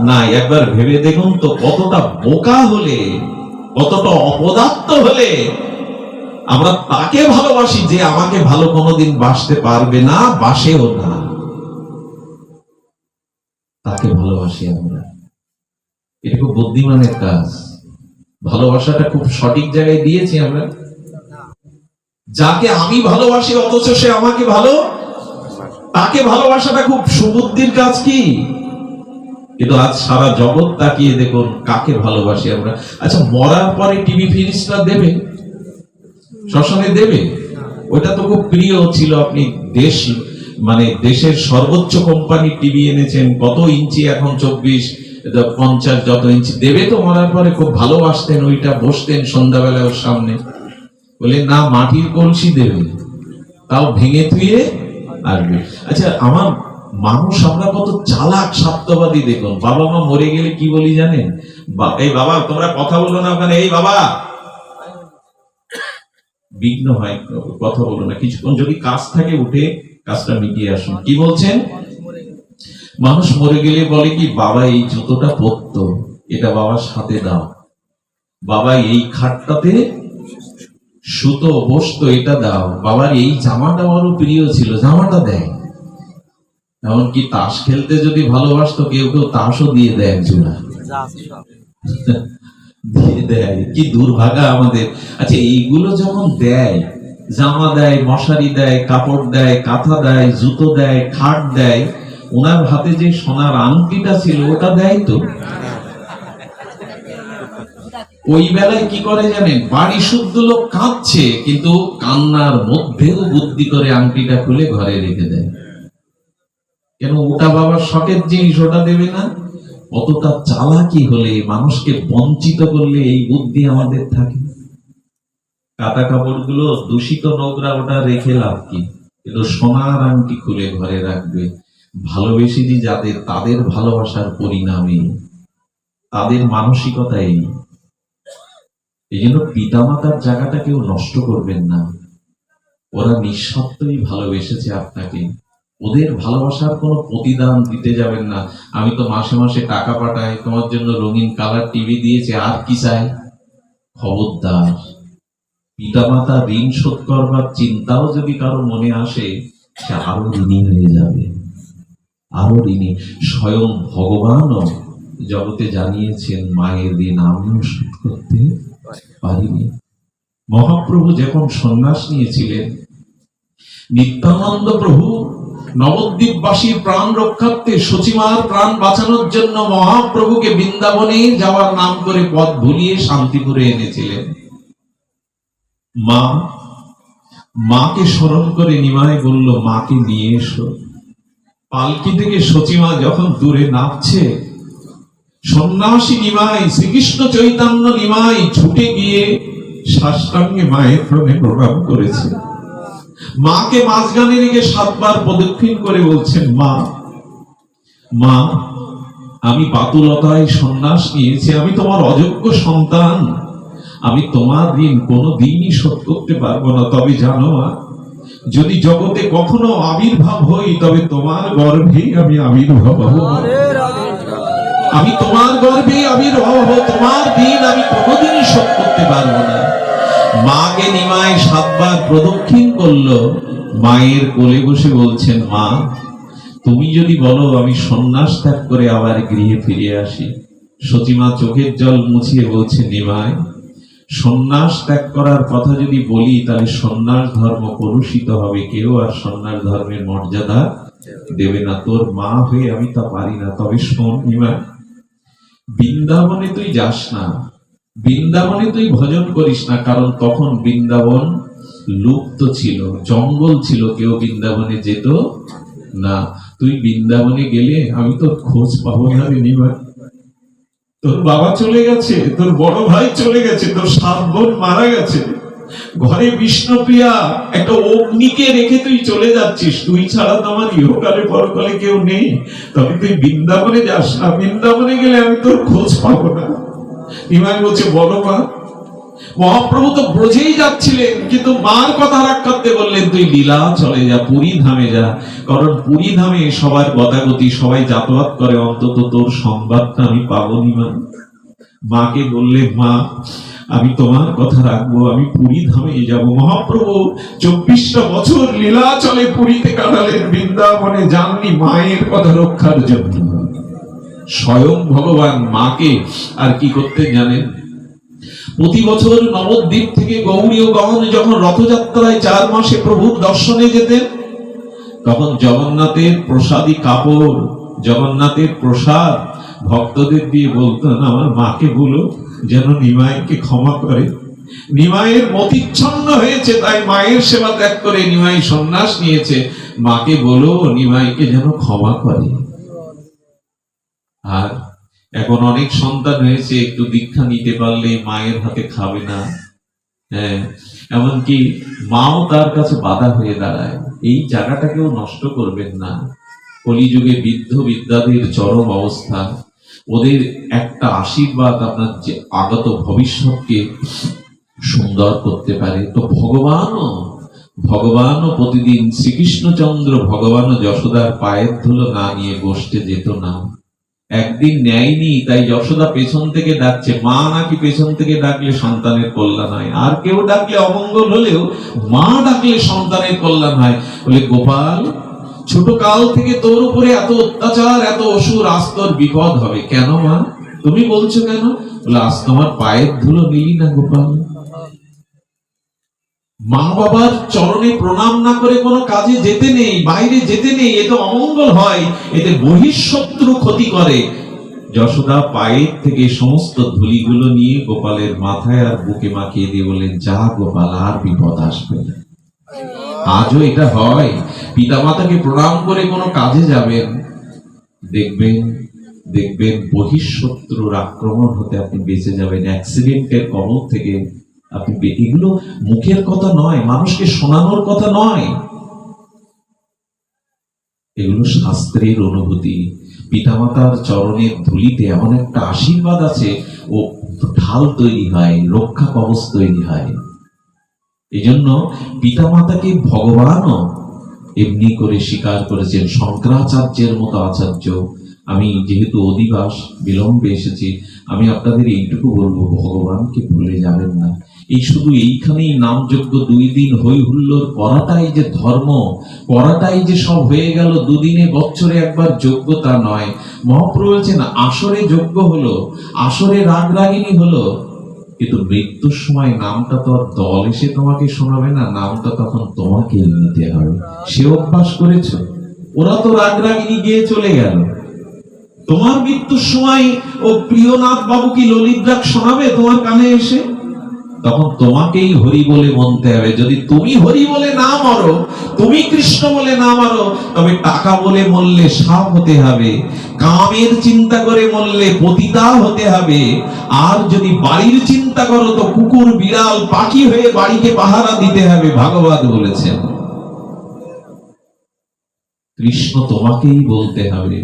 Speaker 1: নাই। একবার ভেবে দেখুন তো, কতটা বোকা হলে, কতটা অপদার্থ হলে আমরা তাকে ভালোবাসি যে আমাকে ভালো কোনোদিন বাসতে পারবে না, বাসেও না। তাকে ভালোবাসি আমরা। এটা খুব বুদ্ধিমানের কাজ। ভালোবাসাটা খুব সঠিক জায়গায় দিয়েছি আমরা। যাকে আমি ভালোবাসি অথচ সে আমাকে ভালো, তাকে ভালোবাসাটা খুব সুবুদ্ধির কাজ কি? কিন্তু আজ সারা জগৎ তাকিয়ে দেখুন কাকে ভালোবাসি আমরা। আচ্ছা, মরার পরে টিভি ফ্রিজটা দেবে? শ্মশানে দেবে? ওটা তো খুব প্রিয় ছিল, আপনি দেশ মানে দেশের সর্বোচ্চ কোম্পানি টিভি এনেছেন, কত ইঞ্চি এখন, 24, 50, যত ইঞ্চি দেবে তো মরার পরে। খুব ভালোবাসতেন ওইটা, বসতেন সন্ধ্যাবেলা ওর সামনে। বলে না, মাটির কলসি দেবে, তাও ভেঙে থুয়ে আসবে। আচ্ছা, আমার মানুষ আমরা কত চালাক, স্বার্থবাদী দেখুন। বাবা মা মরে গেলে কি বলি জানেন? এই বাবা তোমরা কথা বলো না ওখানে, এই বাবা, বিঘ্ন হয়, কথা বলো না, কিছুক্ষণ যদি কাজ থাকে উঠে কাজটা মিটিয়ে আসুন। কি বলছেন? মানুষ মরে গেলে বলে কি, বাবা এই জুতোটা পরতো, এটা বাবার সাথে দাও, বাবা এই খাটটাতে সুতো বসতো, এটা দাও, বাবার এই জামাটা আমারও প্রিয় ছিল, জামাটা দেয়। এমনকি তাস খেলতে যদি ভালোবাসতো, কেউ কেউ তাসও দিয়ে দেয় একজোড়া, দিয়ে দেয়। কি দুর্ভাগা আমাদের। আচ্ছা, এইগুলো যখন দেয়, জামা দেয়, মশারি দেয়, কাপড় দেয়, কাঁথা দেয়, জুতো দেয়, খাট দেয়, ওনার হাতে যে সোনার আংটিটা ছিল ওটা দেয় তো? ওই বেলায় কি করে জানেন? বাড়ি শুদ্ধ লোক কাঁদছে, কিন্তু কান্নার মধ্যেও বুদ্ধি করে আংটিটা খুলে ঘরে রেখে দেয়। কেন? ওটা বাবার শখের জিনিস, ওটা দেবে না? কতটা চালাকি হলে, মানুষকে বঞ্চিত করলে এই বুদ্ধি আমাদের থাকে। কাটা কাপড়গুলো দূষিত, নোংরা, ওটা রেখে লাভ কি? কিন্তু সোনার আংটি খুলে ঘরে রাখবে। ভালোবেসে যে যাদের, তাদের ভালোবাসার পরিণামে, তাদের মানসিকতাই। এই জন্য পিতামাতার জায়গাটা কেউ নষ্ট করবেন না। ওরা নিঃস্বার্থই ভালোবেসেছে আপনাকে, ওদের ভালোবাসার কোনো প্রতিদান দিতে যাবেন না। আমি তো মাসে মাসে টাকা পাঠাই, তোমার জন্য রঙিন কালার টিভি দিয়েছে, আর কি চাই? খবরদার। পিতামাতা ঋণ শোধ করবার চিন্তাও যদি কারো মনে আসে, সে আরো ঋণী হয়ে যাবে, আরো ঋণী। স্বয়ং ভগবানও জগতে জানিয়েছেন, মায়ের ঋণ আমিও শোধ করতে পারিনি। মহাপ্রভু যখন সন্ন্যাস নিয়েছিলেন, নিত্যানন্দ প্রভু নবদ্বীপবাসীর প্রাণ রক্ষার্থে, সচিমার প্রাণ বাঁচানোর জন্য মহাপ্রভুকে বৃন্দাবনে যাওয়ার নাম করে পথ ভুলিয়ে শান্তিপুরে এনেছিলেন। মাকে স্মরণ করে নিমাই বলল, মাকে নিয়ে এসো। পালকি থেকে সচিমা যখন দূরে নামছে, সন্ন্যাসী নিমাই, শ্রীকৃষ্ণ চৈতন্য নিমাই ছুটে গিয়ে সাষ্টাঙ্গে মায়ের প্রণে প্রণাম করেছে। মাকে মাঝখানে রেখে 7 বার প্রদক্ষিণ করে বলছেন, মা, আমি বাতুলতায় সন্ন্যাস নিয়েছি, আমি তোমার অযোগ্য সন্তান, আমি তোমার ঋণ কোনোদিনই শোধ করতে পারবো না। তবে জানো মা, যদি জগতে কখনো আবির্ভাব হই, তবে তোমার গর্ভেই আমি আবির্ভাব হব। আমি তোমার গর্ভেই আবির্ভাব হব, তোমার ঋণ আমি কোনোদিনই শোধ করতে পারবো না। মাকে নিমাই 7 বার প্রদক্ষিণ করলো, মায়ের কোলে বসে বলছেন, মা, তুমি যদি বলো আমি সন্ন্যাস ত্যাগ করে আবার গৃহে ফিরে আসি। সচিমা চোখের জল মুছিয়ে বলছে, নিমাই, সন্ন্যাস ত্যাগ করার কথা যদি বলি, তাহলে সন্ন্যাস ধর্ম কলুষিত হবে, কেউ আর সন্ন্যাস ধর্মের মর্যাদা দেবে না। তোর মা হয়ে আমি তা পারি না। তবে শোন নিমাই, বৃন্দাবনে তুই যাস না, বৃন্দাবনে তুই ভজন করিস না, কারণ তখন বৃন্দাবন লুপ্ত ছিল, জঙ্গল ছিল, কেউ বৃন্দাবনে যেত না। তুই বৃন্দাবনে গেলে আমি তোর খোঁজ পাবো না রে নিমাই। তোর বাবা চলে গেছে, তোর বড় ভাই চলে গেছে, তোর 7 বোন মারা গেছে, ঘরে বিষ্ণুপ্রিয়া একটা অগ্নিকে রেখে তুই চলে যাচ্ছিস। তুই ছাড়া তো আমার ইহকালে পরকালে কেউ নেই। তবে তুই বৃন্দাবনে যাস না, বৃন্দাবনে গেলে আমি তোর খোঁজ পাবো না। নিমাই বলছে, বলো মা। মহাপ্রভু তো ব্রজেই যাচ্ছিলেন, কিন্তু মার কথা রাখতে বললেন, তুই লীলা চলে যা, পুরী ধামে যা, কারণ পুরী ধামে সবার গতাগতি, সবাই যাতায়াত করে, অন্তত তোর সংবাদটা আমি পাবো। নিমাই মাকে বললেন, মা, আমি তোমার কথা রাখবো, আমি পুরী ধামে যাব। মহাপ্রভু 24টা বছর লীলা চলে পুরীতে কাটালেন, বৃন্দাবনে যাননি মায়ের কথা রক্ষার জন্য। স্বয়ং ভগবান মাকে আর কি করতে জানেন? প্রতি বছর নবদ্বীপ থেকে গৌরীয়গণ যখন রথযাত্রায় 4 মাসে প্রভুর দর্শনে যেতেন, তখন জগন্নাথের প্রসাদী কাপড়, জগন্নাথের প্রসাদ ভক্তদের দিয়ে বলতেন, আমার মাকে বলো যেন নিমাইকে ক্ষমা করে। নিমাইয়ের মতিচ্ছন্ন হয়েছে, তাই মায়ের সেবা ত্যাগ করে নিমাই সন্ন্যাস নিয়েছে। মাকে বলো নিমাইকে যেন ক্ষমা করে। আর এখন অনেক সন্তান হয়েছে, একটু দীক্ষা নিতে পারলে মায়ের হাতে খাবে না, হ্যাঁ, এমনকি মাও তার কাছে বাধা হয়ে দাঁড়ায়। এই জায়গাটাকেও নষ্ট করবেন না। কলিযুগে বৃদ্ধ বিদ্যাদের চরম অবস্থা, ওদের একটা আশীর্বাদ আপনার যে আগত ভবিষ্যৎকে সুন্দর করতে পারে। তো ভগবানও প্রতিদিন শ্রীকৃষ্ণচন্দ্র ভগবানও যশোদার পায়ের ধুলো না নিয়ে বসতে যেত না। একদিন নেয়নি, তাই যশোদা পেছন থেকে ডাকছে। মা নাকি পেছন থেকে ডাকলে সন্তানের কল্যাণ হয়, আর কেউ ডাকলে অমঙ্গল হলেও মা ডাকলে সন্তানের কল্যাণ হয়। বলে, গোপাল, ছোট কাল থেকে তোর উপরে এত অত্যাচার, এত অসুর, আজ তোর বিপদ হবে। কেন মা, তুমি বলছো কেন? বলে, আজ তোমার পায়ের ধুলো নিলি না গোপাল। মা বাবার চরণে প্রণাম না করে কোনো কাজে যেতে নেই, বাইরে যেতে নেই, এতে অমঙ্গল হয়, এতে বহিঃশত্রু ক্ষতি করে। যশোদা পায়ের থেকে সমস্ত ধুলিগুলো নিয়ে গোপালের মাথায় আর বুকে মাখিয়ে দিয়ে বলেন, যা গোপাল, আর বিপদ আসবে না। আজও এটা হয়, পিতামাতাকে প্রণাম করে কোনো কাজে যাবেন, দেখবেন বহিঃশত্রুর আক্রমণ হতে আপনি বেঁচে যাবেন, অ্যাক্সিডেন্টের কবল থেকে আপনি। এগুলো মুখের কথা নয়, মানুষকে শোনানোর কথা নয়, এগুলো শাস্ত্রের অনুভূতি। পিতামাতার চরণের ধুলিতে এমন একটা আশীর্বাদ আছে, ও ঢাল তৈরি হয়, রক্ষা কবচ তৈরি হয়। এই জন্য পিতামাতাকে ভগবানও এমনি করে স্বীকার করেছেন। শঙ্করাচার্যের মতো আচার্য, আমি যেহেতু অধিবাস বিলম্বে এসেছি, আমি আপনাদের এইটুকু বলবো, ভগবানকে ভুলে যাবেন না। এই শুধু এইখানেই নামযজ্ঞ 2 দিন হই হুল্লোড় করাটাই যে ধর্ম, করাটাই যে সব হয়ে গেল, 2 দিনে বছরে একবার যোগ্যতা নয়। মহাপ্রভু বলছেন আসরে যোগ্য হলো, আসরে রাগ রাগিনী হলো, কিন্তু মৃত্যুর সময় নামটা তো আর দল এসে তোমাকে শোনাবে না, নামটা তখন তোমাকে নিতে হবে। সে অভ্যাস করেছো, ওরা তো রাগ রাগিনী গিয়ে চলে গেল, তোমার মৃত্যুর সময় ও প্রিয়নাথ বাবু কি ললিত রাগ শোনাবে তোমার কানে এসে? তখন তোমাকেই হরি বলে মনতে হবে। যদি তুমি হরি বলে না মরো, তুমি কৃষ্ণ বলে না মরো, তবে টাকা বলে মরলে সাপ হতে হবে, কামের চিন্তা করে মরলে পতিতা হতে হবে, আর যদি বাড়ির চিন্তা করো তো কুকুর বিড়াল পাখি হয়ে বাড়িকে পাহারা দিতে হবে। ভাগবত বলেছেন কৃষ্ণ তোমাকেই বলতে হবে।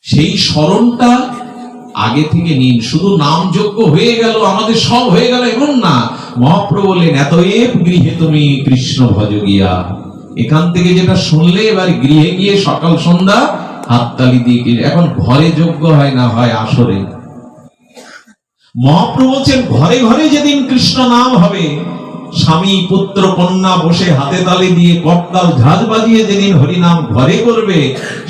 Speaker 1: সেই স্মরণটা আগে থেকে নিন। শুধু নামযজ্ঞ হয়ে গেল, আমাদের সব হয়ে গেল এমন না। মহাপ্রভু বললেন এতএব গৃহে তুমি কৃষ্ণ ভজ গিয়া। এখান থেকে যেটা শুনলে এবার গৃহে গিয়ে সকাল সন্ধ্যা হাততালি দিয়ে, এখন ঘরে যজ্ঞ হয় না, হয় আসরে। মহাপ্রভু বলছেন ঘরে ঘরে যেদিন কৃষ্ণ নাম হবে, স্বামী পুত্র কন্যা বসে হাতে তালি দিয়ে করতাল ঝাঁঝ বাজিয়ে যেদিন হরিনাম ঘরে করবে,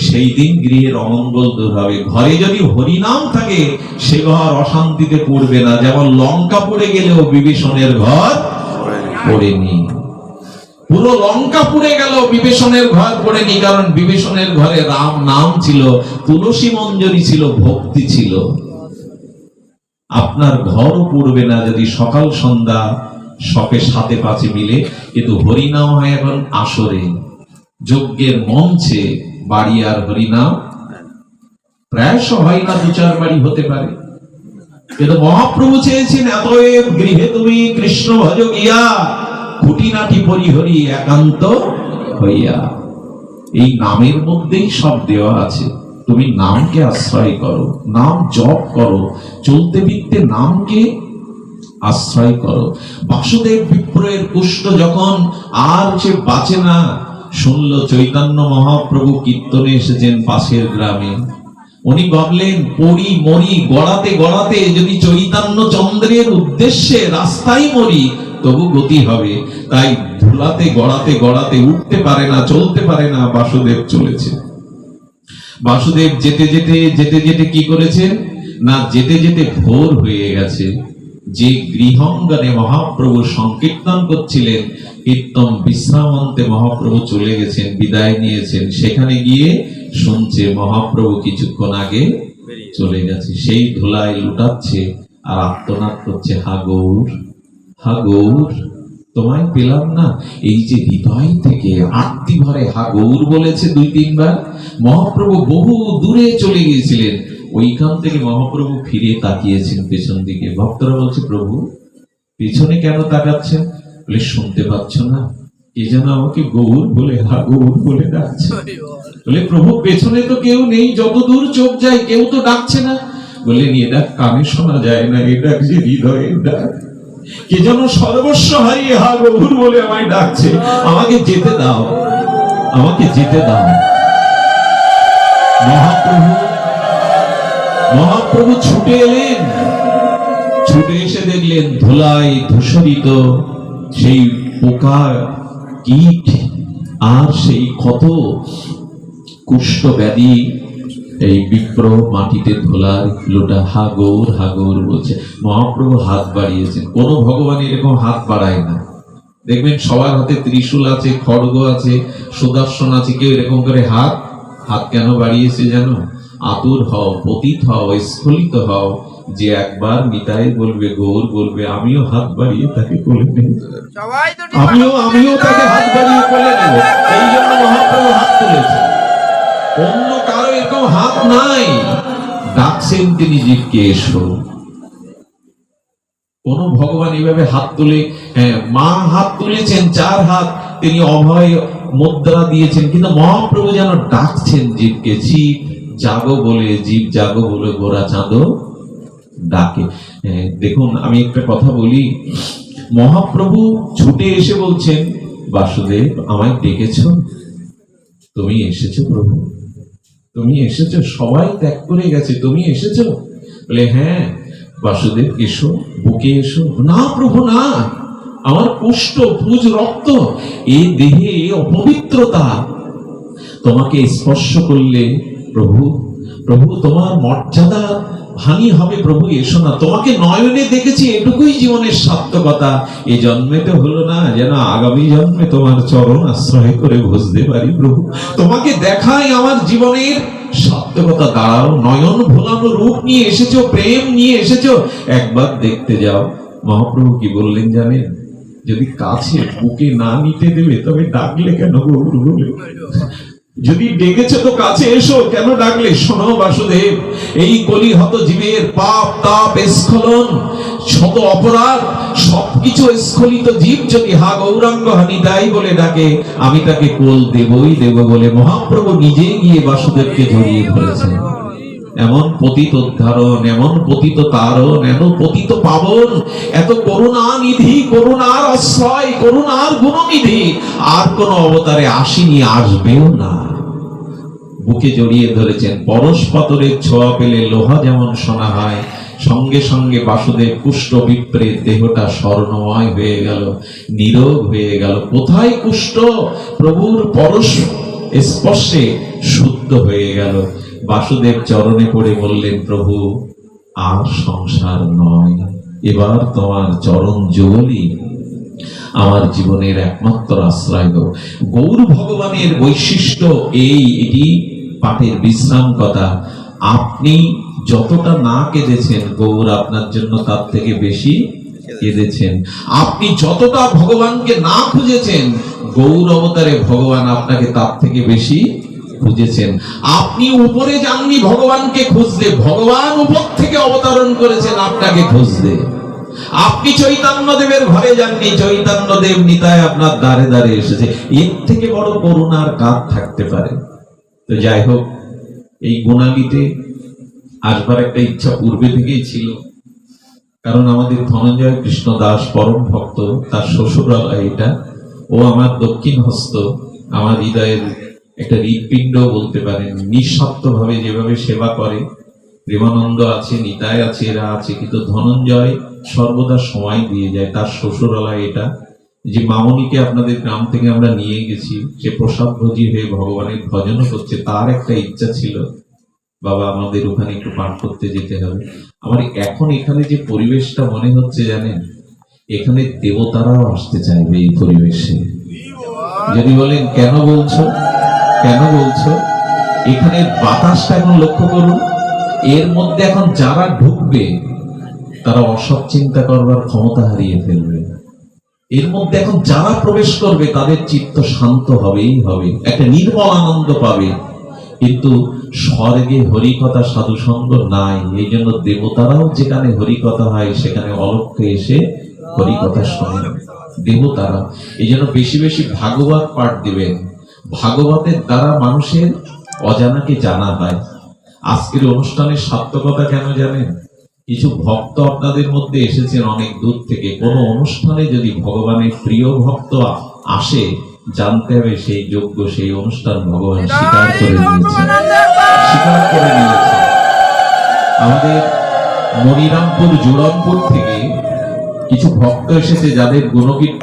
Speaker 1: সেই দিন গৃহের অমঙ্গল দূর হবে। ঘরে যদি হরিনাম থাকে সে ঘর অশান্তিতে পড়বে না। যেমন লঙ্কা পড়ে গেলেও বিভীষণের ঘর পড়েনি, পুরো লঙ্কা পুড়ে গেল বিভীষণের ঘর পড়েনি, কারণ বিভীষণের ঘরে রাম নাম ছিল, তুলসী মঞ্জরি ছিল, ভক্তি ছিল। আপনার ঘরও পড়বে না যদি সকাল সন্ধ্যা শপে সাথে পাঁচে মিলে, কিন্তু হরিনাম হয় এখন আসরে, যজ্ঞের মঞ্চে। বাড়ি আর হরিনাম প্রায়শ হয় না, 2-4 বাড়ি হতে পারে, কিন্তু মহাপ্রভু চেয়েছেন এতএব গৃহে তুমি কৃষ্ণ ভজ গিয়া, খুঁটিনাটি পরিহরি একান্ত হইয়া। এই নামের মধ্যেই সব দেওয়া আছে। তুমি নামকে আশ্রয় করো, নাম জপ করো, চলতে ফিরতে নামকে আশ্রয় করো। বাসুদেব বিপ্রয়ের কুষ্ঠ যখন আর সে বাঁচে না, শুনল চৈতন্য মহাপ্রভু কীর্তনে এসেছেন পাশের গ্রামে। উনি ভাবলেন পড়ি মরি গড়াতে গড়াতে যদি চৈতন্য চন্দ্রের উদ্দেশ্যে রাস্তায় মরি তবু গতি হবে। তাই ধুলাতে গড়াতে গড়াতে উঠতে পারে না, চলতে পারে না, বাসুদেব চলেছে। বাসুদেব যেতে যেতে যেতে যেতে কি করেছেন না, যেতে যেতে ভোর হয়ে গেছে। যে গৃহাঙ্গনে মহাপ্রভু সংকীর্তন করছিলেন, কীর্তন বিশ্রামান্তে মহাপ্রভু চলে গেছেন, বিদায় নিয়েছেন। সেখানে গিয়ে শুনছে মহাপ্রভু কিছুক্ষণ আগে চলে গেছে। সেই ধুলায় লুটাচ্ছে আর আর্তনাদ করছে, হা গৌর, হা গৌর, তোমায় পেলাম না। এই যে হৃদয় থেকে আরতি ভরে হা গৌর বলেছে 2-3 বার। মহাপ্রভু বহু দূরে চলে গিয়েছিলেন, ওইখান থেকে মহাপ্রভু ফিরে তাকিয়েছেন পেছন দিকে। ভক্তরা বলছে প্রভু পেছনে কেন তাকাচ্ছেন? বলে শুনতে পাচ্ছ না কে যেন আমাকে গৌর বলে হা গৌর বলে ডাকছে। বলে প্রভু পেছনে তো কেউ নেই, যত দূর চোখ যায় কেউ তো ডাকছে না। বলে এটা কানে শোনা যায় না, এটা যে হৃদয়ের ডাক। কে যেন সর্বস্ব হারিয়ে হা গৌর বলে আমায় ডাকছে, আমাকে যেতে দাও, আমাকে যেতে দাও। মহাপ্রভু ছুটে এলেন, ছুটে এসে দেখলেন ধুলায় ধূসরিত সেই পোকা কীট আর সেই ক্ষত কুষ্ঠ ব্যাধি। এই বিপ্র মাটিতে ধুলার লোটা হা গৌর বলছে। মহাপ্রভু হাত বাড়িয়েছেন, কোন ভগবান এরকম হাত বাড়ায় না। দেখবেন সবার হাতে ত্রিশূল আছে, খড়গ আছে, সুদর্শন আছে, কেউ এরকম করে হাত কেন বাড়িয়েছে জানো? আতুর হও, পতিত হও, স্খলিত হও, যে একবার নিতাই বলবে, গৌর বলবে, আমিও হাত বাড়িয়ে তাকে কোলে নেব, আমিও তাকে হাত বাড়িয়ে কোলে নেব। এই জন্য মহাপ্রভু হাত তুলেছে, অন্য কারো এরকম হাত নাই। ডাকছেন তিনি জীবকে এসো। কোন ভগবান এইভাবে হাত তুলে, মা হাত তুলেছেন 4 হাত, তিনি অভয় মুদ্রা দিয়েছেন, কিন্তু মহাপ্রভু যেন ডাকছেন জীবকে, জীব জাগো বলে, জীব জাগো বলে গোরা চাঁদো ডাকে। দেখুন আমি একটা কথা বলি, মহাপ্রভু ছুটে এসে বলছেন বাসুদেব আমায় ডেকেছো, তুমি এসেছো প্রভু, তুমি এসেছো, সবাই ত্যাগ করে গেছে, তুমি এসেছো? বলে হ্যাঁ, বাসুদেব এসো, বুকে এসো। না প্রভু না, আমার কুষ্ঠ, পুজ, রক্ত, এই দেহে অপবিত্রতা, তোমাকে স্পর্শ করলে প্রভু, প্রভু তোমার মর্যাদা হানি হবে, প্রভু এসো না। তোমাকে নয়নে দেখেছি, এটুকুই জীবনের সার্থকতা। এই জন্মে তো হলো না, যেন আগামী জন্মে তোমার চরণ আশ্রয় করে বসতে পারি প্রভু। তোমাকে দেখাই আমার জীবনের সার্থকতা। দাঁড়াও, নয়ন ভোলানো রূপ নিয়ে এসেছো, প্রেম নিয়ে এসেছো, একবার দেখতে যাও। মহাপ্রভু কি বললেন জানেন? যদি কাছে বুকে না নিতে দেবে তবে ডাকলে কেন গৌর বলে? যদি ডেকেছে তো কাছে এসো, কেন ডাকলে? শোনো বাসুদেব, এই কলিহত জীবের পাপ তাপ স্খলন, শত অপরাধ, সবকিছু স্খলিত জীব যদি হা গৌরাঙ্গ হানি দাই বলে ডাকে, আমি তাকে কোল দেবই দেব বলে মহাপ্রভু নিজে গিয়ে বাসুদেবকে জড়িয়ে ধরেছেন। এমন পতিত উদ্ধারণ, এমন পতিত তারণ, এমন পতিত পাবন, এত করুণা নিধি, করুণার আশ্রয়, করুণার গুণনিধি আর কোন অবতারে আসেনি, আসবেও না। বুকে জড়িয়ে ধরেছেন। পরশপাতরের ছোঁয়া পেলে লোহা যেমন সোনা হয়, সঙ্গে সঙ্গে বাসুদেব কুষ্ঠ বিপ্রের দেহটা স্বর্ণময় হয়ে গেল, নীরব হয়ে গেল। কোথায় কুষ্ঠ? প্রভুর পরশ স্পর্শে শুদ্ধ হয়ে গেল। বাসুদেব চরণে পড়ে বললেন, প্রভু আর সংসার নয়, এবার তোমার চরণ যুগলই আমার জীবনের একমাত্র আশ্রয় গো। গৌর ভগবানের বৈশিষ্ট্য এটি পাঠের বিশ্রাম কথা। আপনি যতটা না কেঁদেছেন, গৌর আপনার জন্য তার থেকে বেশি কেঁদেছেন। আপনি যতটা ভগবানকে না খুঁজেছেন, গৌর অবতারে ভগবান আপনাকে তার থেকে বেশি খুঁজেছেন। আপনি উপরে যাননি ভগবানকে খুঁজতে, ভগবান উপর থেকে অবতরণ করেছেন আপনাকে খুঁজতে। আপনি চৈতন্য দেবের ঘরে যাননি, চৈতন্য দেব নিতায় আপনার দ্বারে দ্বারে এসেছে। এর থেকে বড় করুণার কাজ থাকতে পারে? তো যাই হোক, এই গুণালিতে আসবার একটা ইচ্ছা পূর্বে থেকেই ছিল। কারণ আমাদের ধনঞ্জয় কৃষ্ণ দাস পরম ভক্ত, তার শ্বশুরালয় এটা। ও আমার দক্ষিণ হস্ত, আমার হৃদয়ের একটা হৃৎপিণ্ড বলতে পারেন। নিঃস্বার্থ ভাবে যেভাবে সেবা করে, প্রেমানন্দ আছে, নিতাই আছে, এরা আছে, কিন্তু ধনঞ্জয় সর্বদা সময় দিয়ে যায়। তার শ্বশুরালয় এটা। যে মামনিকে আপনাদের গ্রাম থেকে আমরা নিয়ে গেছি, সে প্রসাদ ভোজি হয়ে ভগবানের ভজন করছে, তার একটা ইচ্ছা ছিল, বাবা আমাদের ওখানে একটু পাঠ করতে যেতে হবে। আমার এখন এখানে যে পরিবেশটা মনে হচ্ছে জানেন, এখানে দেবতারাও আসতে চাইবে এই পরিবেশে। যদি বলেন কেন বলছো, কেন বলছো? এখানে বাতাসটা এখন লক্ষ্য করুন। এর মধ্যে এখন যারা ঢুকবে তারা অসৎ চিন্তা করবার ক্ষমতা হারিয়ে ফেলবে। এর মধ্যে এখন যারা প্রবেশ করবে তাদের চিত্ত শান্ত হবেই হবে, একটা নির্মল আনন্দ পাবে। কিন্তু স্বর্গে হরিকথা সাধুসঙ্গ নাই, এই জন্য দেবতারাও যেখানে হরিকথা হয় সেখানে অলক্ষ্যে এসে হরিকথা শোনেন দেবতারা। এই জন্য বেশি বেশি ভাগবত পাঠ দিবেন। ভাগবতের দ্বারা মানুষের অজানাকে জানা হয়। আজকের অনুষ্ঠানের সার্থকতা কেন জানেন? কিছু ভক্ত আপনাদের মধ্যে এসেছেন অনেক দূর থেকে। কোন অনুষ্ঠানে যদি ভগবানের প্রিয় ভক্ত আসে, জানতে হবে সেই যোগ্য, সেই অনুষ্ঠান ভগবান স্বীকার করে নিয়েছে, স্বীকার করে নিয়েছে। আমাদের মনিরামপুর জোড়নপুর থেকে কিছু ভক্ত এসেছে যাদের গুণকীর্তন